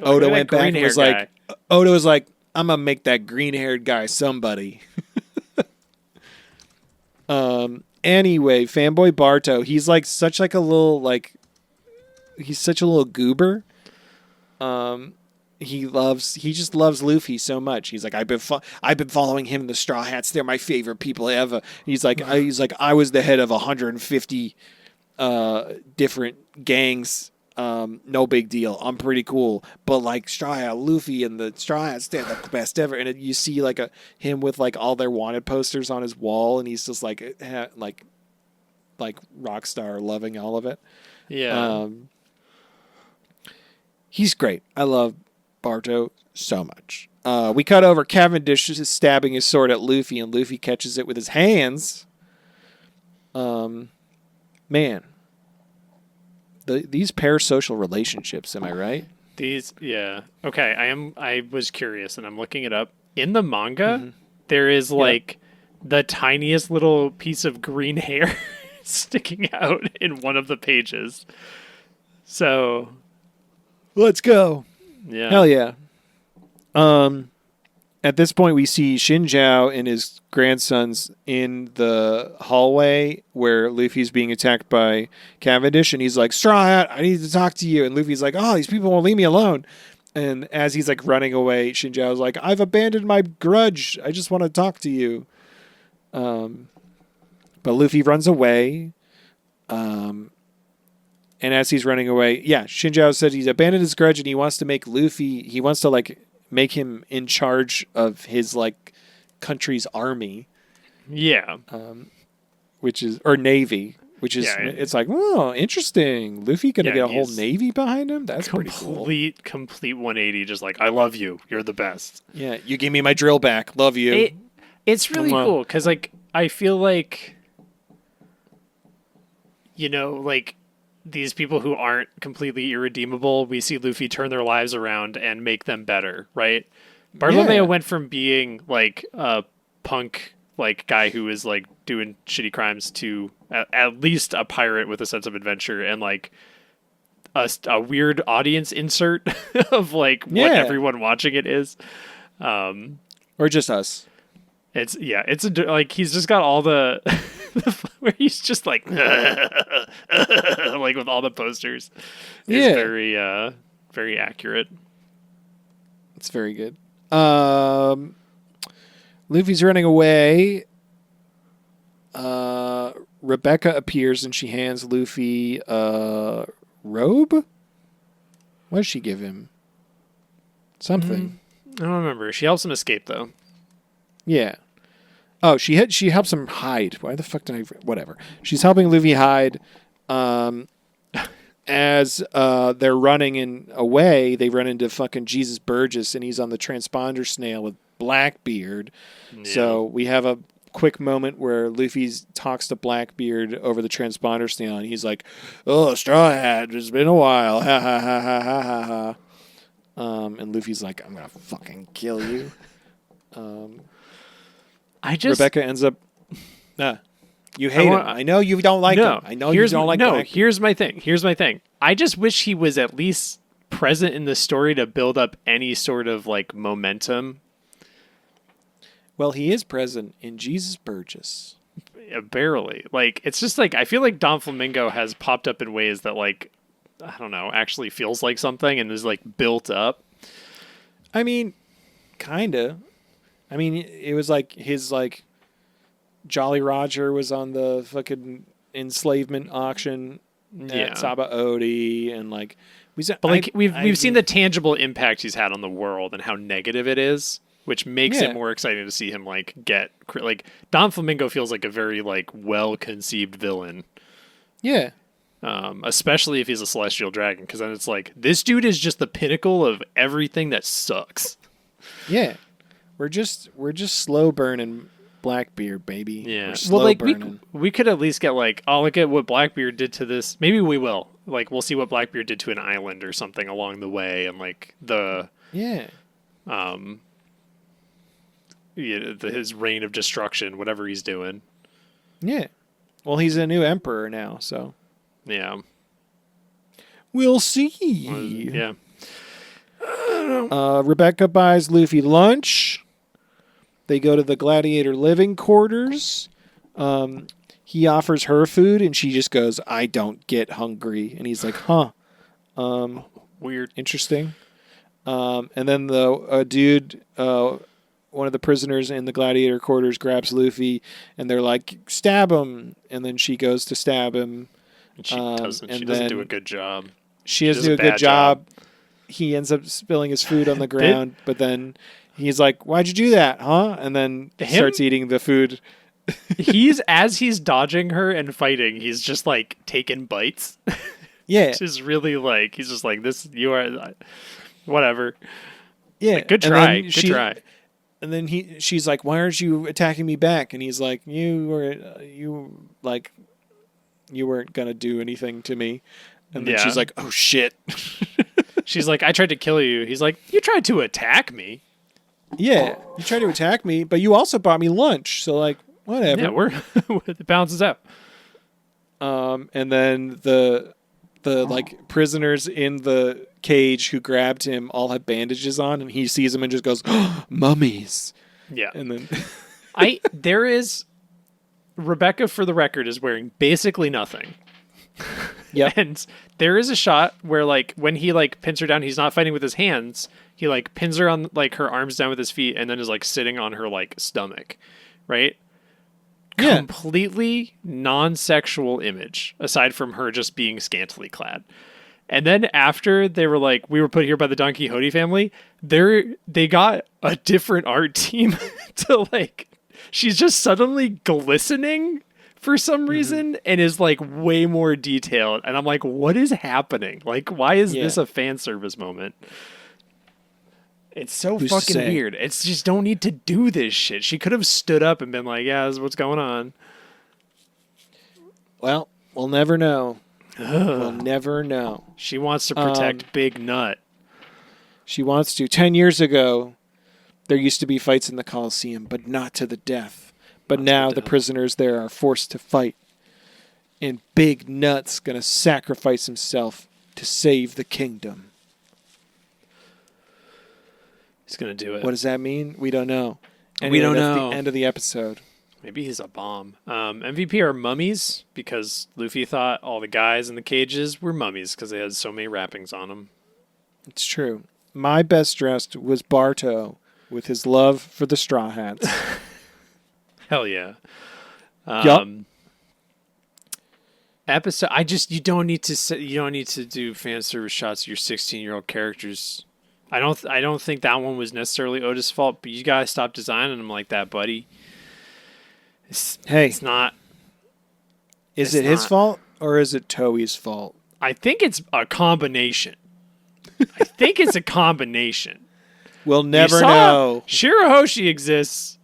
Oda went back and was like, Oda was like, I'm gonna make that green-haired guy somebody. Anyway, fanboy Barto, he's such a little he's such a little goober. He just loves Luffy so much. He's like, I've been following him and the Straw Hats. They're my favorite people ever. He's like, I was the head of 150 different gangs. No big deal. I'm pretty cool. But Straw Hat Luffy and the Straw Hats, they're the best ever. And you see him with all their wanted posters on his wall, and he's just like rock star loving all of it.
Yeah.
He's great. I love Barto so much. We cut over Cavendish just stabbing his sword at Luffy, and Luffy catches it with his hands. Man. These parasocial relationships, am I right?
Yeah. Okay, I was curious, and I'm looking it up. In the manga, there is like the tiniest little piece of green hair sticking out in one of the pages. So,
Let's go.
yeah.
Hell yeah. At this point, we see Shinjao and his grandsons in the hallway where Luffy's being attacked by Cavendish, and he's like, Straw Hat, I need to talk to you. And Luffy's like, oh, these people won't leave me alone. And as he's like running away, Shinjao's like, I've abandoned my grudge. I just want to talk to you. But Luffy runs away. And as he's running away, Shinjao said he's abandoned his grudge and he wants to make Luffy, he wants to like make him in charge of his like country's army.
Yeah.
Which is, or navy, which is, it's like, oh, interesting. Luffy gonna get a whole navy behind him? That's pretty cool.
Complete 180, just like, I love you. You're the best.
Yeah, you give me my drill back. Love you.
It's really cool because like I feel like, you know, like these people who aren't completely irredeemable, we see Luffy turn their lives around and make them better, right? Bartolomeo went from being like a punk like guy who is like doing shitty crimes to at least a pirate with a sense of adventure and like a weird audience insert of like what everyone watching it is.
Or just us.
It's like he's just got all the where he's just like like with all the posters. It's very very accurate.
It's very good. Luffy's running away. Rebecca appears and she hands Luffy a robe. What does she give him? Something.
I don't remember. She helps him escape though.
Yeah. Oh, she helps him hide. Why the fuck did I... Whatever. She's helping Luffy hide. As they're running away, they run into fucking Jesus Burgess, and he's on the transponder snail with Blackbeard. Yeah. So we have a quick moment where Luffy talks to Blackbeard over the transponder snail, and he's like, oh, Straw Hat, it's been a while. Ha, ha, ha, ha, ha, ha, ha. And Luffy's like, I'm going to fucking kill you. Rebecca ends up... You hate him. I know you don't like him. I know you don't like him.
Here's my thing. I just wish he was at least present in the story to build up any sort of like momentum.
Well, he is present in Jesus Burgess.
Barely. Like, it's just like, I feel like Don Flamingo has popped up in ways that like, I don't know, actually feels like something and is like built up.
I mean, kinda. I mean, it was like his like Jolly Roger was on the fucking enslavement auction at Sabaody, and like
we've seen the tangible impact he's had on the world and how negative it is, which makes it more exciting to see him like get like Don Flamingo feels like a very like well conceived villain.
Yeah.
Especially if he's a celestial dragon, because then it's like this dude is just the pinnacle of everything that sucks.
Yeah. We're just slow burning Blackbeard, baby.
Yeah. Well, like we could at least get like, oh, look at what Blackbeard did to this. Maybe we will. Like, we'll see what Blackbeard did to an island or something along the way, and like his reign of destruction, whatever he's doing.
Yeah. Well, he's a new emperor now, so
yeah.
We'll see.
Yeah.
Rebecca buys Luffy lunch. They go to the gladiator living quarters. He offers her food, and she just goes, I don't get hungry. And he's like, huh.
Weird.
Interesting. And then the dude, one of the prisoners in the gladiator quarters, grabs Luffy, and they're like, stab him. And then she goes to stab him.
And she doesn't. She doesn't do a good job.
She doesn't do a good job. He ends up spilling his food on the ground, but then he's like, why'd you do that, huh? And then starts eating the food.
As he's dodging her and fighting, he's just like taking bites.
Yeah.
Which is really like, he's just like, this, you are, whatever.
Yeah,
Like, good
and
try.
then
Good try.
And then she's like, "Why aren't you attacking me back?" And he's like, you weren't gonna do anything to me." And then she's like, "Oh shit."
She's like, "I tried to kill you." He's like, "You tried to attack me."
Yeah, you tried to attack me, but you also bought me lunch. So like, whatever.
Yeah, it balances out.
And then the like prisoners in the cage who grabbed him all have bandages on, and he sees them and just goes, oh, "Mummies."
Yeah.
And then
there is Rebecca, for the record, is wearing basically nothing.
Yep.
And there is a shot where, like, when he like pins her down, he's not fighting with his hands. He like pins her on like her arms down with his feet, and then is like sitting on her like stomach, right?
Yeah.
Completely non-sexual image, aside from her just being scantily clad. And then after they were like, we were put here by the Don Quixote family, they got a different art team to like, she's just suddenly glistening for some reason and is like way more detailed. And I'm like, what is happening? Like, why is this a fan service moment? It's so fucking weird. It's just don't need to do this shit. She could have stood up and been like, yeah, this is what's going on.
Well, we'll never know. We'll never know.
She wants to protect Big Nut.
She wants to. 10 years ago, there used to be fights in the Coliseum, but not to the death. But now the prisoners there are forced to fight. And Big Nut's going to sacrifice himself to save the kingdom.
He's going to do it.
What does that mean? We don't know.
Anyway, we don't
that's
know.
The end of the episode.
Maybe he's a bomb. MVP are mummies because Luffy thought all the guys in the cages were mummies because they had so many wrappings on them.
It's true. My best dressed was Barto with his love for the Straw Hats.
Hell yeah.
Yup.
Episode. You don't need to do fan service shots of your 16-year-old characters. I don't think that one was necessarily Otis' fault, but you guys stop designing them like that, buddy. It's not.
Is it his fault or is it Toei's fault?
I think it's a combination.
We'll never know.
Shirahoshi exists.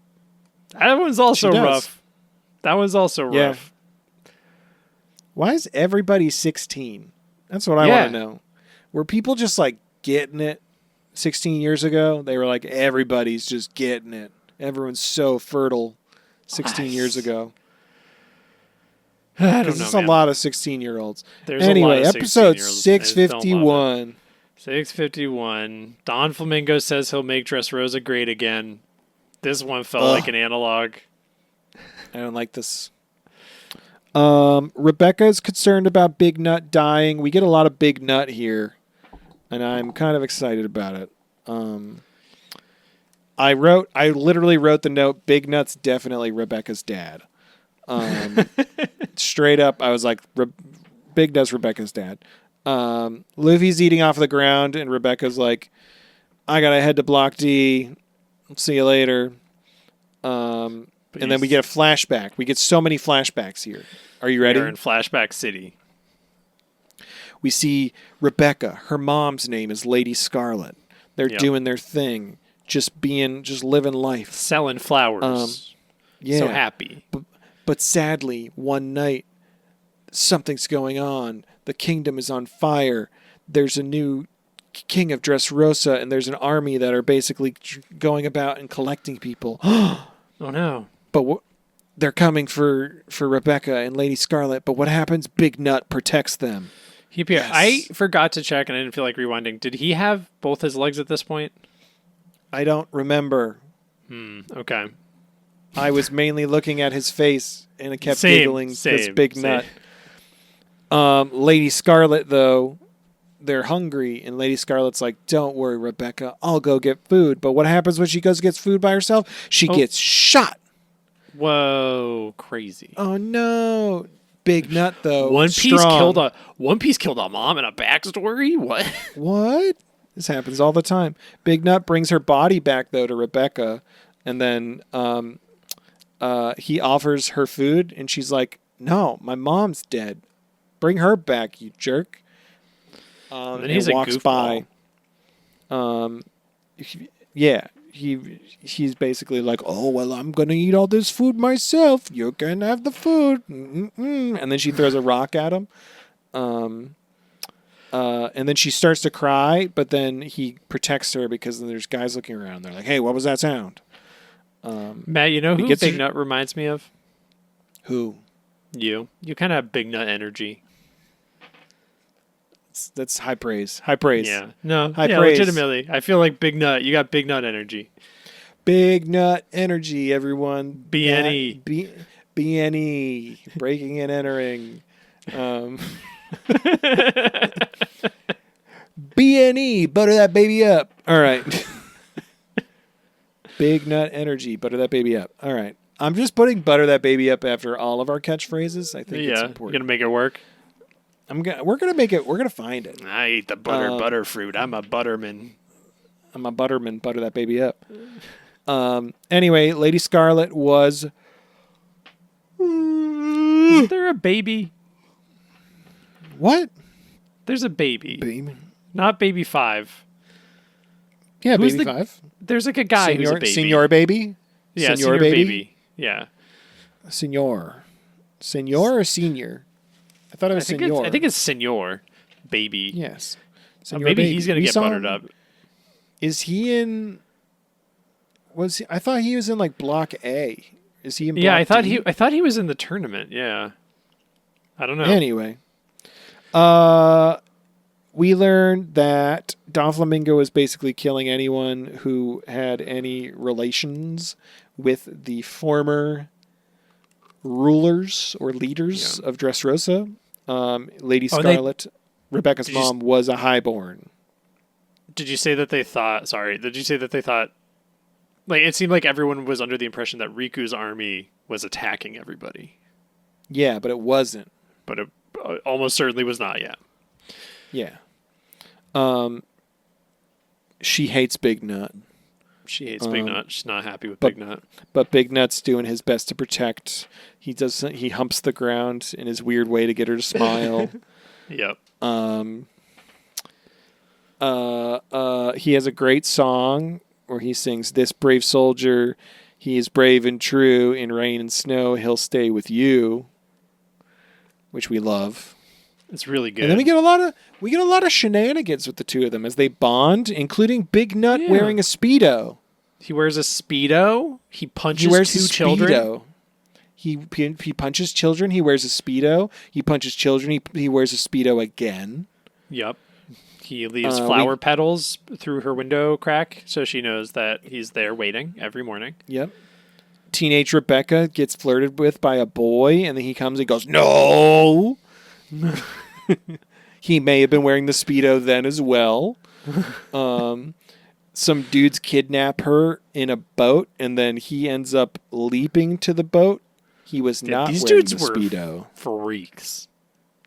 That one's also rough.
Yeah. Why is everybody 16? That's what I want to know. Were people just like getting it 16 years ago? They were like, everybody's just getting it. Everyone's so fertile 16 years ago.
I don't know,
there's
man.
A lot of 16-year-olds.
There's
anyway,
a lot of
episode
651.
651.
651. Don Flamingo says he'll make Dressrosa great again. This one felt like an analog.
I don't like this. Rebecca is concerned about Big Nut dying. We get a lot of Big Nut here, and I'm kind of excited about it. I literally wrote the note, Big Nut's definitely Rebecca's dad. Straight up, I was like, Big Nut's Rebecca's dad. Luffy's eating off the ground, and Rebecca's like, I gotta head to Block D. See you later. And then we get a flashback. We get so many flashbacks here. Are you ready?
We're in Flashback City.
We see Rebecca. Her mom's name is Lady Scarlet. They're doing their thing. Just living life.
Selling flowers.
Yeah.
So happy.
But sadly, one night, something's going on. The kingdom is on fire. There's a new king of Dressrosa, and there's an army that are basically going about and collecting people.
Oh, no.
But they're coming for Rebecca and Lady Scarlet. But what happens? Big Nut protects them.
Yes. I forgot to check, and I didn't feel like rewinding. Did he have both his legs at this point?
I don't remember.
Okay.
I was mainly looking at his face, and I kept giggling because Big Nut. Lady Scarlet, though, they're hungry, and Lady Scarlet's like, don't worry, Rebecca, I'll go get food. But what happens when she goes gets food by herself? She gets shot.
Whoa, crazy.
Oh, no. Big Nut, though.
One Piece killed a mom in a backstory? What?
What? This happens all the time. Big Nut brings her body back, though, to Rebecca, and then he offers her food, and she's like, no, my mom's dead. Bring her back, you jerk.
And he's
walks
a goofball.
by. He's basically like, oh, well, I'm going to eat all this food myself. You can have the food. Mm-mm-mm. And then she throws a rock at him. And then she starts to cry, but then he protects her because there's guys looking around. They're like, hey, what was that sound?
Matt, you know who
gets
Big
her-
Nut reminds me of?
Who?
You. You kind of have Big Nut energy.
That's high praise. High praise.
Yeah. No,
High
yeah,
praise.
legitimately. I feel like Big Nut. You got Big Nut energy.
Big Nut energy, everyone.
BNE.
BNE. Breaking and entering. BNE. Butter that baby up. All right. Big Nut energy. Butter that baby up. All right. I'm just putting butter that baby up after all of our catchphrases. I think it's
Yeah. You're
important.
gonna make it work.
We're gonna make it. We're gonna find it.
I eat the butterfruit. I'm a butterman.
I'm a butterman. Butter that baby up. Anyway, Lady Scarlet was.
Is there a baby?
What?
There's a baby.
Baby.
Not baby 5.
Yeah,
Who's
baby
the-
5.
There's like a guy who's a baby.
Senor baby.
Yeah,
Senor
senior
baby.
Yeah.
Senor. Senor or senior? I thought it was senor.
I think it's senor baby.
Yes.
Maybe
baby.
he's gonna
We
get
saw
buttered
him-
up.
Is he in? Was he? I thought he was in like Block A. Is he in? Block
Yeah, I thought
D?
I thought he was in the tournament. Yeah. I don't know.
Anyway, we learned that Don Flamingo was basically killing anyone who had any relations with the former rulers or leaders of Dressrosa. Lady Scarlet, Rebecca's
Did you
mom, was a highborn.
Did you say that they thought? Sorry. Did you say that they thought? Like it seemed like everyone was under the impression that Riku's army was attacking everybody,
Yeah, but it wasn't.
but it almost certainly was not. Yeah.
Yeah. She hates Big Nut.
She hates Big Nut. She's not happy with
but-
Big Nut.
But Big Nut's doing his best to protect. He humps the ground in his weird way to get her to smile.
Yep.
He has a great song where he sings, "This brave soldier, he is brave and true. In rain and snow, he'll stay with you," which we love.
It's really good.
And then we get a lot of shenanigans with the two of them as they bond, including Big Nut
Yeah.
wearing a speedo.
He wears a speedo. He punches
He wears
two
a
children.
Speedo. He punches children. He wears a speedo. He punches children. He wears a speedo again.
Yep. He leaves
we-
flower petals through her window crack, so she knows that he's there waiting every morning.
Yep. Teenage Rebecca gets flirted with by a boy, and then he comes and goes, "No." He may have been wearing the speedo then as well. Some dudes kidnap her in a boat, and then he ends up leaping to the boat. He was not
these
wearing
dudes
the
were
speedo.
freaks.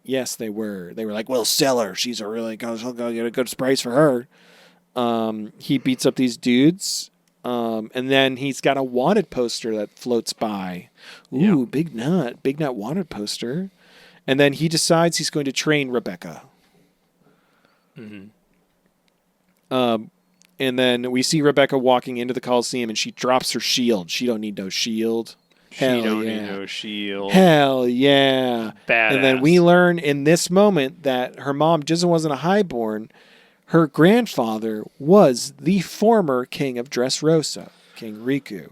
Yes, they were. They were like, "We'll sell her. She's a really good. We'll go get a good price for her." He beats up these dudes, and then he's got a wanted poster that floats by. Ooh,
Yep.
Big Nut wanted poster. And then he decides he's going to train Rebecca. And then we see Rebecca walking into the Coliseum, and she drops her shield. She don't need no shield. Hell
she don't
yeah.
need no shield.
Hell yeah.
Badass.
And then we learn in this moment that her mom just wasn't a highborn. Her grandfather was the former king of Dressrosa, King Riku.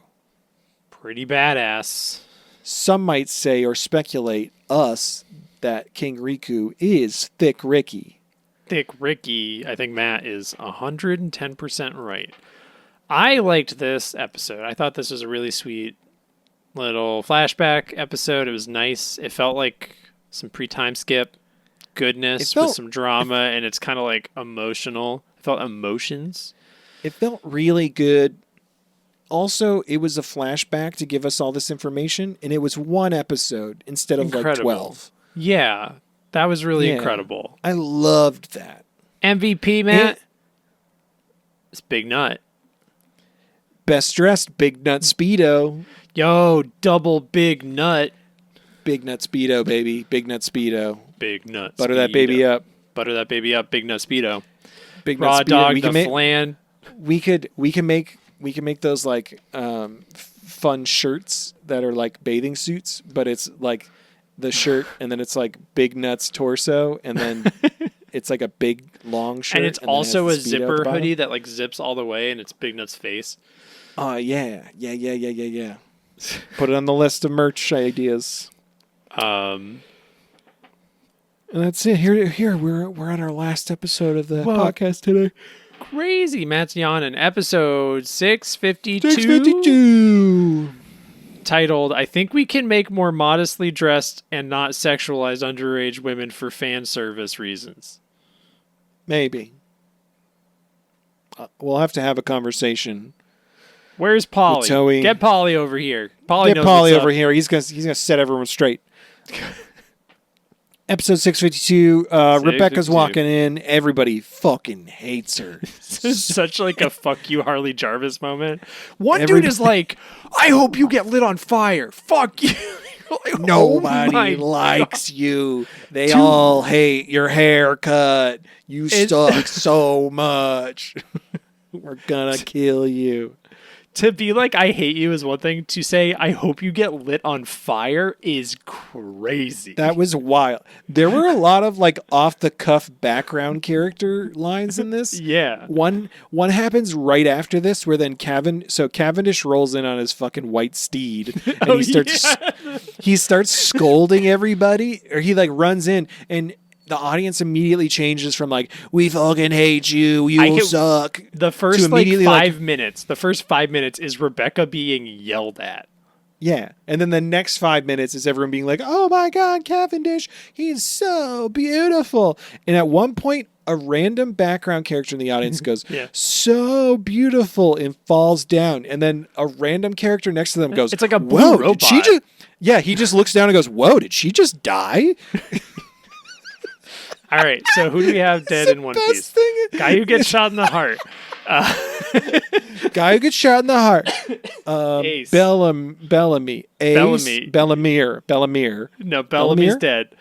Pretty badass.
Some might say or speculate that King Riku is Thick Ricky.
Thick Ricky, I think Matt is 110% right. I liked this episode. I thought this was a really sweet little flashback episode. It was nice. It felt like some pre-time skip goodness with some drama, and it's kind of like emotional. I felt emotions.
It felt really good. Also, it was a flashback to give us all this information, and it was one episode instead of like
Incredible.
12.
Yeah, that was really
Yeah.
incredible.
I loved that.
MVP, Matt.
It-
It's Big Nut.
Best dressed, Big Nut Speedo.
Yo, double Big Nut.
Big Nut Speedo, baby. Big Nut Speedo.
Big Nut.
Butter that baby
Speedo.
up.
Butter that baby up. Big Nut Speedo.
Big
Raw
Nut Speedo.
dog,
We
the
can make
flan.
we can make those like fun shirts that are like bathing suits, but it's like the shirt and then it's like Big Nut's torso and then it's like a big long shirt
And it's
then it has
also
the
a
Speedo at the
zipper
bottom.
hoodie that like zips all the way, and it's Big Nut's face.
Yeah. Put it on the list of merch ideas.
Um,
And that's it. Here we're on our last episode of the podcast today.
Crazy, Matt's yawning. Episode 652.
652.
Titled, I think we can make more modestly dressed and not sexualized underage women for fan service reasons.
Maybe. We'll have to have a conversation.
Where's Polly?
Toey.
Get Polly over here. Polly
Get
knows
Polly
what's
over
up.
here. He's gonna set everyone straight. Episode 652. Rebecca's
652.
walking in. Everybody fucking hates her.
This is such like a fuck you Harley Jarvis moment. One
Everybody-
dude is like, I hope you get lit on fire. Fuck you. Like,
Nobody
oh my
likes you. They
Dude.
all hate your haircut. You suck so much. We're gonna kill you.
To be like, I hate you is one thing. To say, I hope you get lit on fire is crazy.
That was wild. There were a lot of like off the cuff background character lines in this.
Yeah.
One happens right after this where then Cavendish rolls in on his fucking white steed and he starts scolding everybody, or he like runs in and the audience immediately changes from like, we fucking hate you, you suck.
The first
to
like
immediately,
5 minutes, the first 5 minutes is Rebecca being yelled at.
Yeah. And then the next 5 minutes is everyone being like, oh my God, Cavendish, he's so beautiful. And at one point, a random background character in the audience goes,
Yeah.
so beautiful, and falls down. And then a random character next to them goes,
It's like a blue
whoa,
robot.
did she just... Yeah, he just looks down and goes, whoa, did she just die?
All right, so who do we have dead in One
Best
Piece?
thing.
Guy who gets shot in the heart.
Guy who gets shot in the heart.
Ace.
Bellamy. Ace.
Bellamy.
Bellamere.
No, Bellamy's
Bellamere?
dead.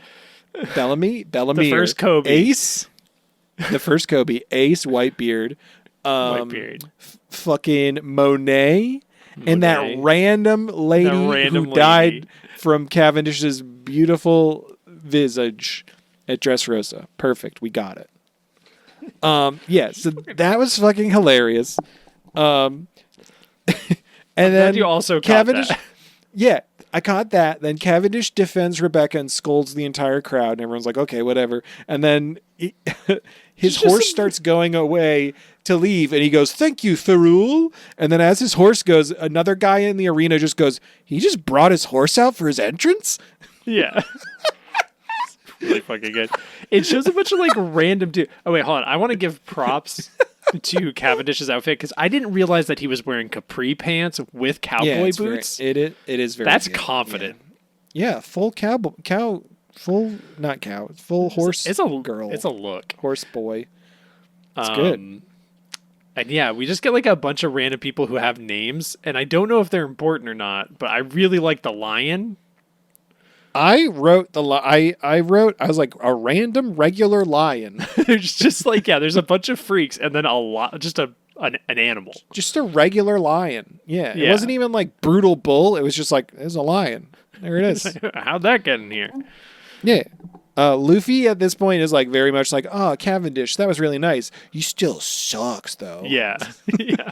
Bellamy.
The first Kobe.
Ace. The first Kobe. Ace. Whitebeard.
Whitebeard.
Fucking Monet. And that
Monet.
random lady
random
who
lady.
died from Cavendish's beautiful visage at Dressrosa. Perfect. We got it. Yeah, so that was fucking hilarious. And then
you also caught
Cavendish.
that.
Yeah, I caught that. Then Cavendish defends Rebecca and scolds the entire crowd, and everyone's like, "Okay, whatever." And then his horse starts going away to leave, and he goes, "Thank you, Thurul." And then as his horse goes, another guy in the arena just goes, "He just brought his horse out for his entrance."
Yeah. Really fucking good. It shows a bunch of like random dude. Oh wait, hold on. I want to give props to Cavendish's outfit because I didn't realize that he was wearing capri pants with cowboy
it's
boots.
it is very.
That's
good.
confident.
Yeah, full full horse.
It's a
girl.
It's a look.
Horse boy. It's good.
And yeah, we just get like a bunch of random people who have names, and I don't know if they're important or not. But I really like the lion.
I wrote I was like a random regular lion.
There's just like there's a bunch of freaks, and then an animal.
Just a regular lion. Yeah. It
Yeah.
wasn't even like brutal bull. It was just like, there's a lion. There it is.
How'd that get in here?
Yeah. Luffy at this point is like very much like, oh, Cavendish, that was really nice. You still sucks though.
Yeah. Yeah.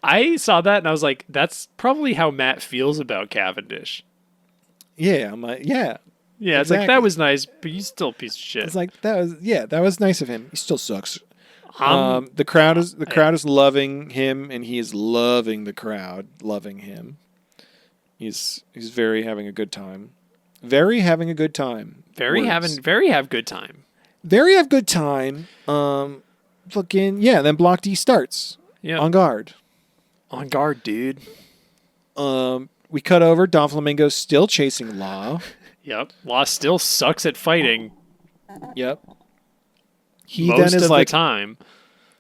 I saw that and I was like, that's probably how Matt feels about Cavendish.
Yeah. I'm like, yeah.
Yeah, it's like
Exactly.
that was nice, but you still a piece of shit.
It's like that was nice of him. He still sucks. The crowd is loving him, and he is loving the crowd, loving him. He's very having a good time. Very having a good time.
very have good time.
Very have good time. Then Block D starts.
Yeah.
On guard.
On guard, dude.
We cut over. Don Flamingo's still chasing Law.
Yep. Law still sucks at fighting
Yep. He
most
then is
of
like,
the time.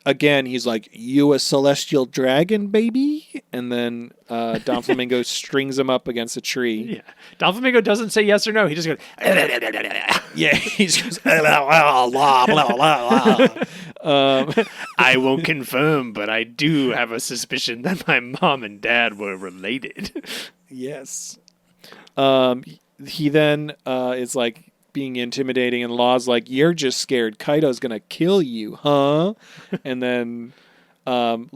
again, he's like, "You a celestial dragon, baby?" And then Don Flamingo strings him up against a tree.
Yeah. Don Flamingo doesn't say yes or no. He just goes,
Yeah, he just goes, blah, blah, blah, blah.
I won't confirm, but I do have a suspicion that my mom and dad were related.
Yes. He then is like being intimidating, and Law's like, "You're just scared. Kaido's gonna kill you, huh?" And then Don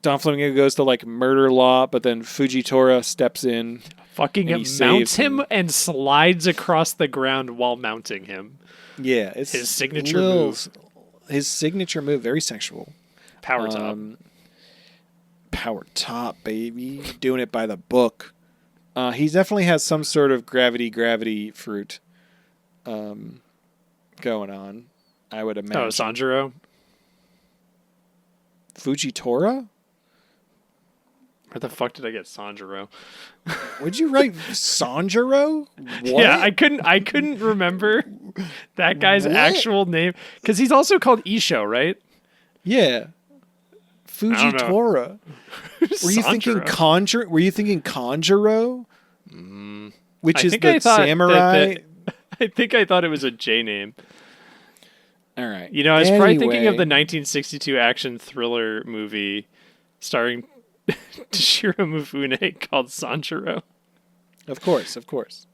Flamingo goes to like murder Law, but then Fujitora steps in.
Fucking mounts him and slides across the ground while mounting him.
Yeah, it's
his signature move.
His signature move, very sexual.
Power top.
Power top, baby. Doing it by the book. He definitely has some sort of gravity fruit going on, I would imagine.
Oh, Sanjuro?
Fujitora?
Where the fuck did I get Sanjuro?
Would you write Sanjuro? What?
Yeah, I couldn't remember that guy's actual name. Because he's also called Isho, right?
Yeah. Fujitora. Were you thinking
Sanjuro.
Were you thinking Conjuro? Which
I
is
think
the
I thought
samurai?
I think I thought it was a J name.
All right.
You know, I was probably thinking of the 1962 action thriller movie starring Toshiro Mifune called Sanjuro.
Of course.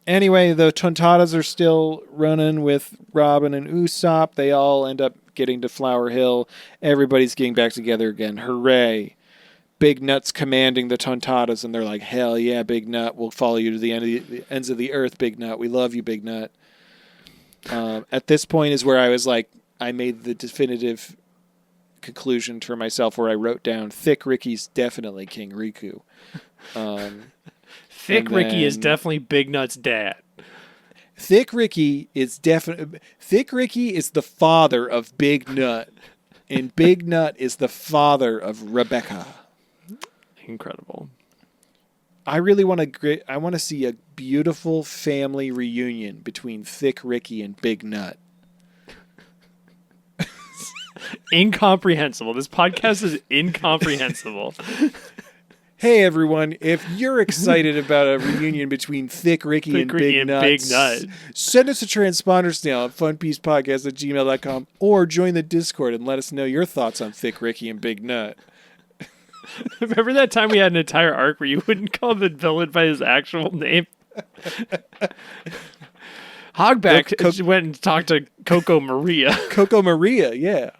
Anyway, the Tontadas are still running with Robin and Usopp. They all end up getting to Flower Hill. Everybody's getting back together again. Hooray. Big Nut's commanding the Tontadas, and they're like, hell yeah, Big Nut. We'll follow you to the ends of the earth, Big Nut. We love you, Big Nut. At this point is where I was like, I made the definitive conclusion for myself where I wrote down Thick Ricky's definitely King Riku.
Thick Ricky is definitely Big Nut's dad.
Thick Ricky is the father of Big Nut, and Big Nut is the father of Rebecca.
Incredible.
I really want to see a beautiful family reunion between Thick Ricky and Big Nut.
Incomprehensible. This podcast is incomprehensible.
Hey everyone, if you're excited about a reunion between Thick Ricky and Big Nut, send us a transponder snail at funpiecepodcast@gmail.com or join the Discord and let us know your thoughts on Thick Ricky and Big Nut.
Remember that time we had an entire arc where you wouldn't call the villain by his actual name? Hogback went and talked to Coco Maria.
Coco Maria, yeah.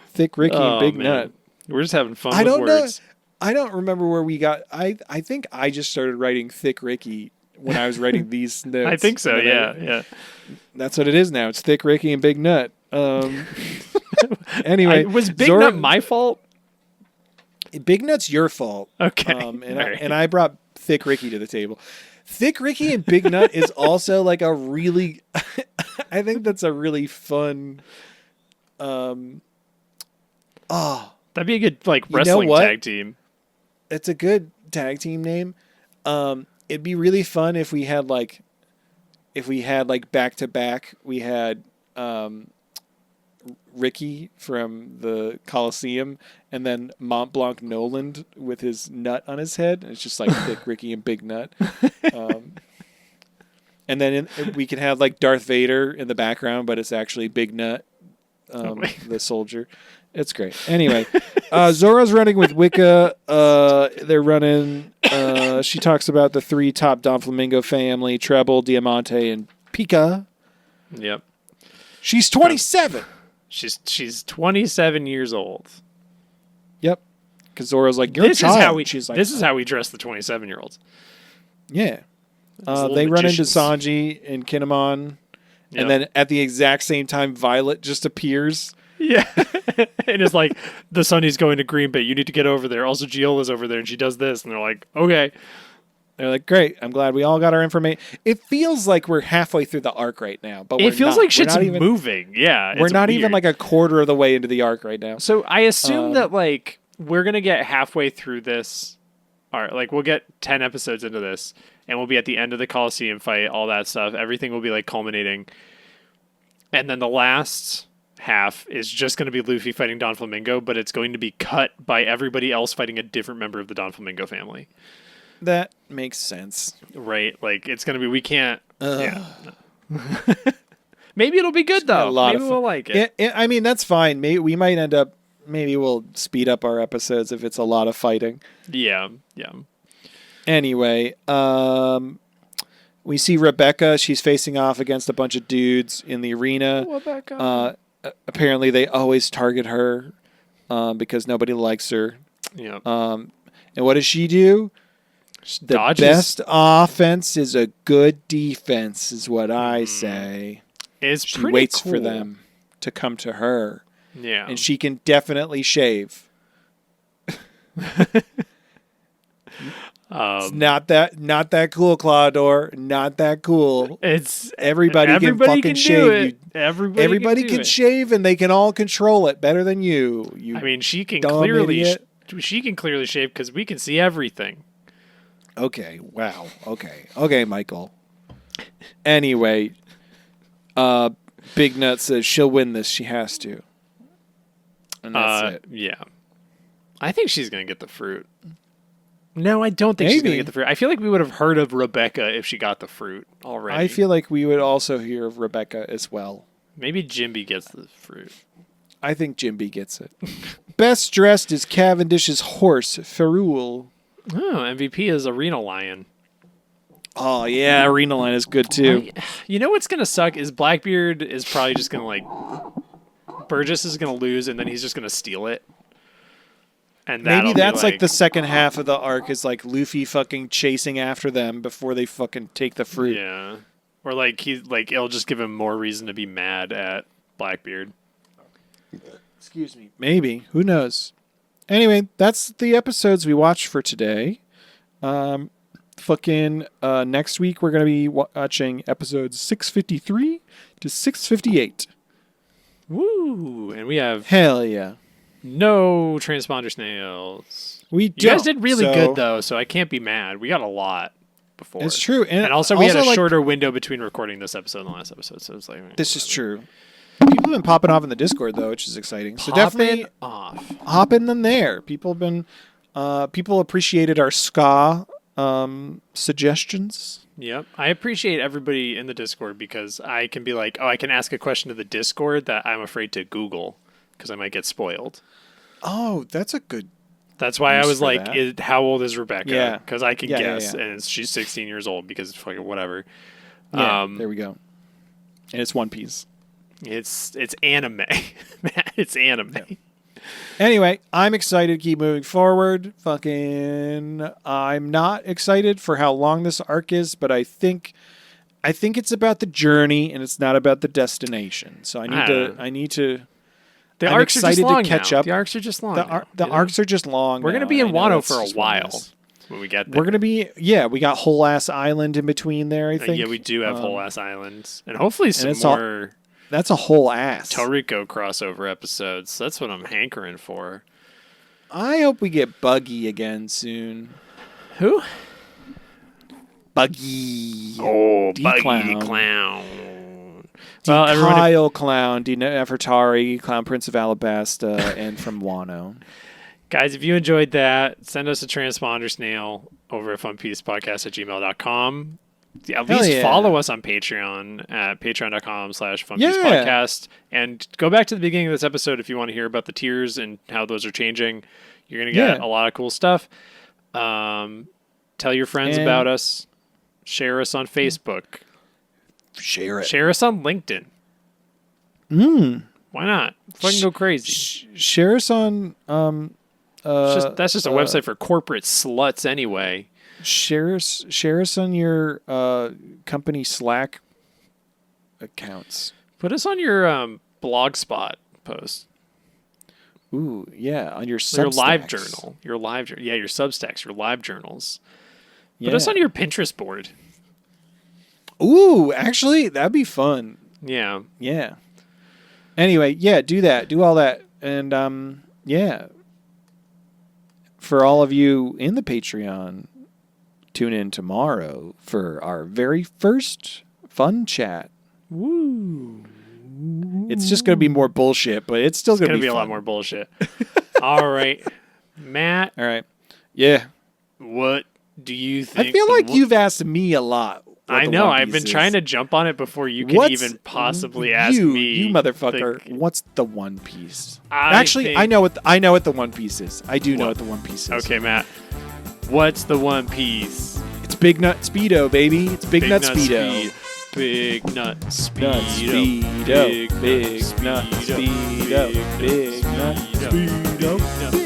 Thick Ricky and Big Nut.
We're just having fun with words.
I don't remember where we got... I think I just started writing Thick Ricky when I was writing these notes.
I think so, yeah.
That's what it is now. It's Thick Ricky and Big Nut. Anyway.
Was Big Nut my fault?
Big Nut's your fault.
Okay.
And I brought Thick Ricky to the table. Thick Ricky and Big Nut is also like a really... I think that's a really fun...
That'd be a good wrestling tag team.
It's a good tag team name. It'd be really fun if we had back to back. We had Ricky from the Coliseum, and then Mont Blanc Noland with his nut on his head. And it's just like Thick Ricky and Big Nut. And then we can have like Darth Vader in the background, but it's actually Big Nut, the soldier. It's great. Anyway, Zoro's running with Wicca. They're running. She talks about the 3 top Doflamingo family: Treble, Diamante, and Pika.
Yep.
She's 27.
She's 27 years old.
Yep. Because Zoro's like, you're a child.
This is how we dress the 27-year-olds.
Yeah. They run into Sanji and Kinemon. Yep. And then at the exact same time, Violet just appears.
Yeah. And it's like, the Sunny's going to Green Bay. You need to get over there. Also, Giola's over there, and she does this. And they're like, okay.
They're like, great. I'm glad we all got our information. It feels like we're halfway through the arc right now. But
it feels like shit's moving. Yeah.
We're not even like a quarter of the way into the arc right now.
So I assume that like we're going to get halfway through this. All right. Like we'll get 10 episodes into this, and we'll be at the end of the Coliseum fight, all that stuff. Everything will be like culminating. And then the last half is just going to be Luffy fighting Don Flamingo, but it's going to be cut by everybody else fighting a different member of the Don Flamingo family.
That makes sense.
Right? Like, it's going to be, we can't... Yeah. Maybe it'll be good though.
a lot
Maybe
of
we'll like it.
I mean, that's fine. We might end up. Maybe we'll speed up our episodes if it's a lot of fighting.
Yeah.
Anyway, we see Rebecca. She's facing off against a bunch of dudes in the arena.
Rebecca.
Apparently, they always target her because nobody likes her.
Yeah.
And what does she do? The
Dodges.
best offense is a good defense, is what I say.
It's
She
pretty
waits
cool.
for them to come to her,
Yeah.
and she can definitely shave. It's not that cool, Claudor. Not that cool.
It's
Everybody can fucking
do
shave.
it.
Everybody
do
can
it.
shave, and they can all control it better than you. You
I mean, she can
dumb
clearly
idiot.
she can clearly shave because we can see everything.
Okay. Wow. Okay, Michael. Anyway, Big Nut says she'll win this. She has to. And that's it.
Yeah. I think she's gonna get the fruit. No, I don't think she's gonna
Maybe.
get the fruit. I feel like we would have heard of Rebecca if she got the fruit already.
I feel like we would also hear of Rebecca as well.
maybe Jimby gets the fruit.
I think Jimby gets it. Best dressed is Cavendish's horse, Ferrule.
Oh, MVP is Arena Lion.
Oh, yeah, Arena Line is good, too.
You know what's gonna suck is Blackbeard is probably just gonna like Burgess is gonna lose and then he's just gonna steal it. And
Maybe
that'll
that's
be
like the second half of the arc is like Luffy fucking chasing after them before they fucking take the fruit.
Yeah. Or like he's like it'll just give him more reason to be mad at Blackbeard.
Excuse me. Maybe. Who knows? Anyway, that's the episodes we watched for today. Next week we're going to be watching episodes 653 to 658.
Woo! And we have
Hell yeah.
no transponder snails.
We
You
don't.
guys did really
so-
good though, so I can't be mad. We got a lot before.
It's true.
And also we had a
like,
shorter window between recording this episode and the last episode, so it's like
This is true. People have been popping off in the Discord though, which is exciting. So definitely
off.
hop in them there. People appreciated our ska suggestions.
Yep. I appreciate everybody in the Discord because I can be like, oh, I can ask a question to the Discord that I'm afraid to Google because I might get spoiled.
Oh, that's a good.
That's why I
Use
was
for
like,
that.
how old is Rebecca?
Yeah.
Because I can
Yeah,
guess,
yeah.
and she's 16 years old because it's fucking whatever.
Yeah, there we go. And it's One Piece.
It's anime. Man, it's anime.
Yeah. Anyway, I'm excited to keep moving forward. I'm not excited for how long this arc is, but I think it's about the journey and it's not about the destination. So I need to.
The
I'm
arcs are just
excited to
long
catch
now.
up.
The arcs are just long.
The
now,
arcs are just long.
We're gonna
now,
be
and
in
I know
Wano
that's
for a
just what it
while
is.
when we get there.
We're gonna be we got Whole Ass Island in between there. I think
Yeah, we do have Whole Ass Islands, and hopefully some
it's all-
more
That's a whole ass.
Toriko crossover episodes. That's what I'm hankering for.
I hope we get Buggy again soon.
Who?
Buggy.
Oh,
D-Clown.
Buggy Clown. Well, everyone,
Kyle Clown, D. Nefertari, Clown Prince of Alabasta, and from Wano.
guys, if you enjoyed that, send us a transponder snail over at funpiecepodcast@gmail.com. At
Hell
least
yeah.
follow us on Patreon at patreon.com/funpiecepodcast. And go back to the beginning of this episode if you want to hear about the tiers and how those are changing. You're going to get
Yeah.
a lot of cool stuff. Tell your friends
And-
about us. Share us on Facebook.
Share it.
Share us on LinkedIn. Why not? Fucking go crazy.
Share us on.
That's just a website for corporate sluts anyway.
Share us on your company Slack accounts.
Put us on your Blogspot post.
Ooh, yeah, on your
Your live
Substacks.
journal. Your Substacks, your live journals. Put
Yeah.
us on your Pinterest board.
Ooh, actually, that'd be fun.
Yeah.
Yeah. Anyway, yeah, do that. Do all that. And yeah. For all of you in the Patreon, tune in tomorrow for our very first fun chat.
Woo.
It's just going to be more bullshit, but it's still
It's
going
going
to
to be a lot
fun.
more bullshit. All right. Matt,
All right. Yeah.
what do you think?
I feel like you've asked me a lot
I
the
know.
One
I've
Piece
been
is.
trying to jump on it before you can even possibly ask me.
You motherfucker. What's the One Piece?
I
Actually, I know what the One Piece is. I do know
What?
what the One Piece is.
Okay, Matt. What's the One Piece?
It's Big Nut Speedo, baby. It's Big Nut Speedo.
Big Nut Speedo.
Nut Speedo. Big Nut Speedo. Big Nut Speedo.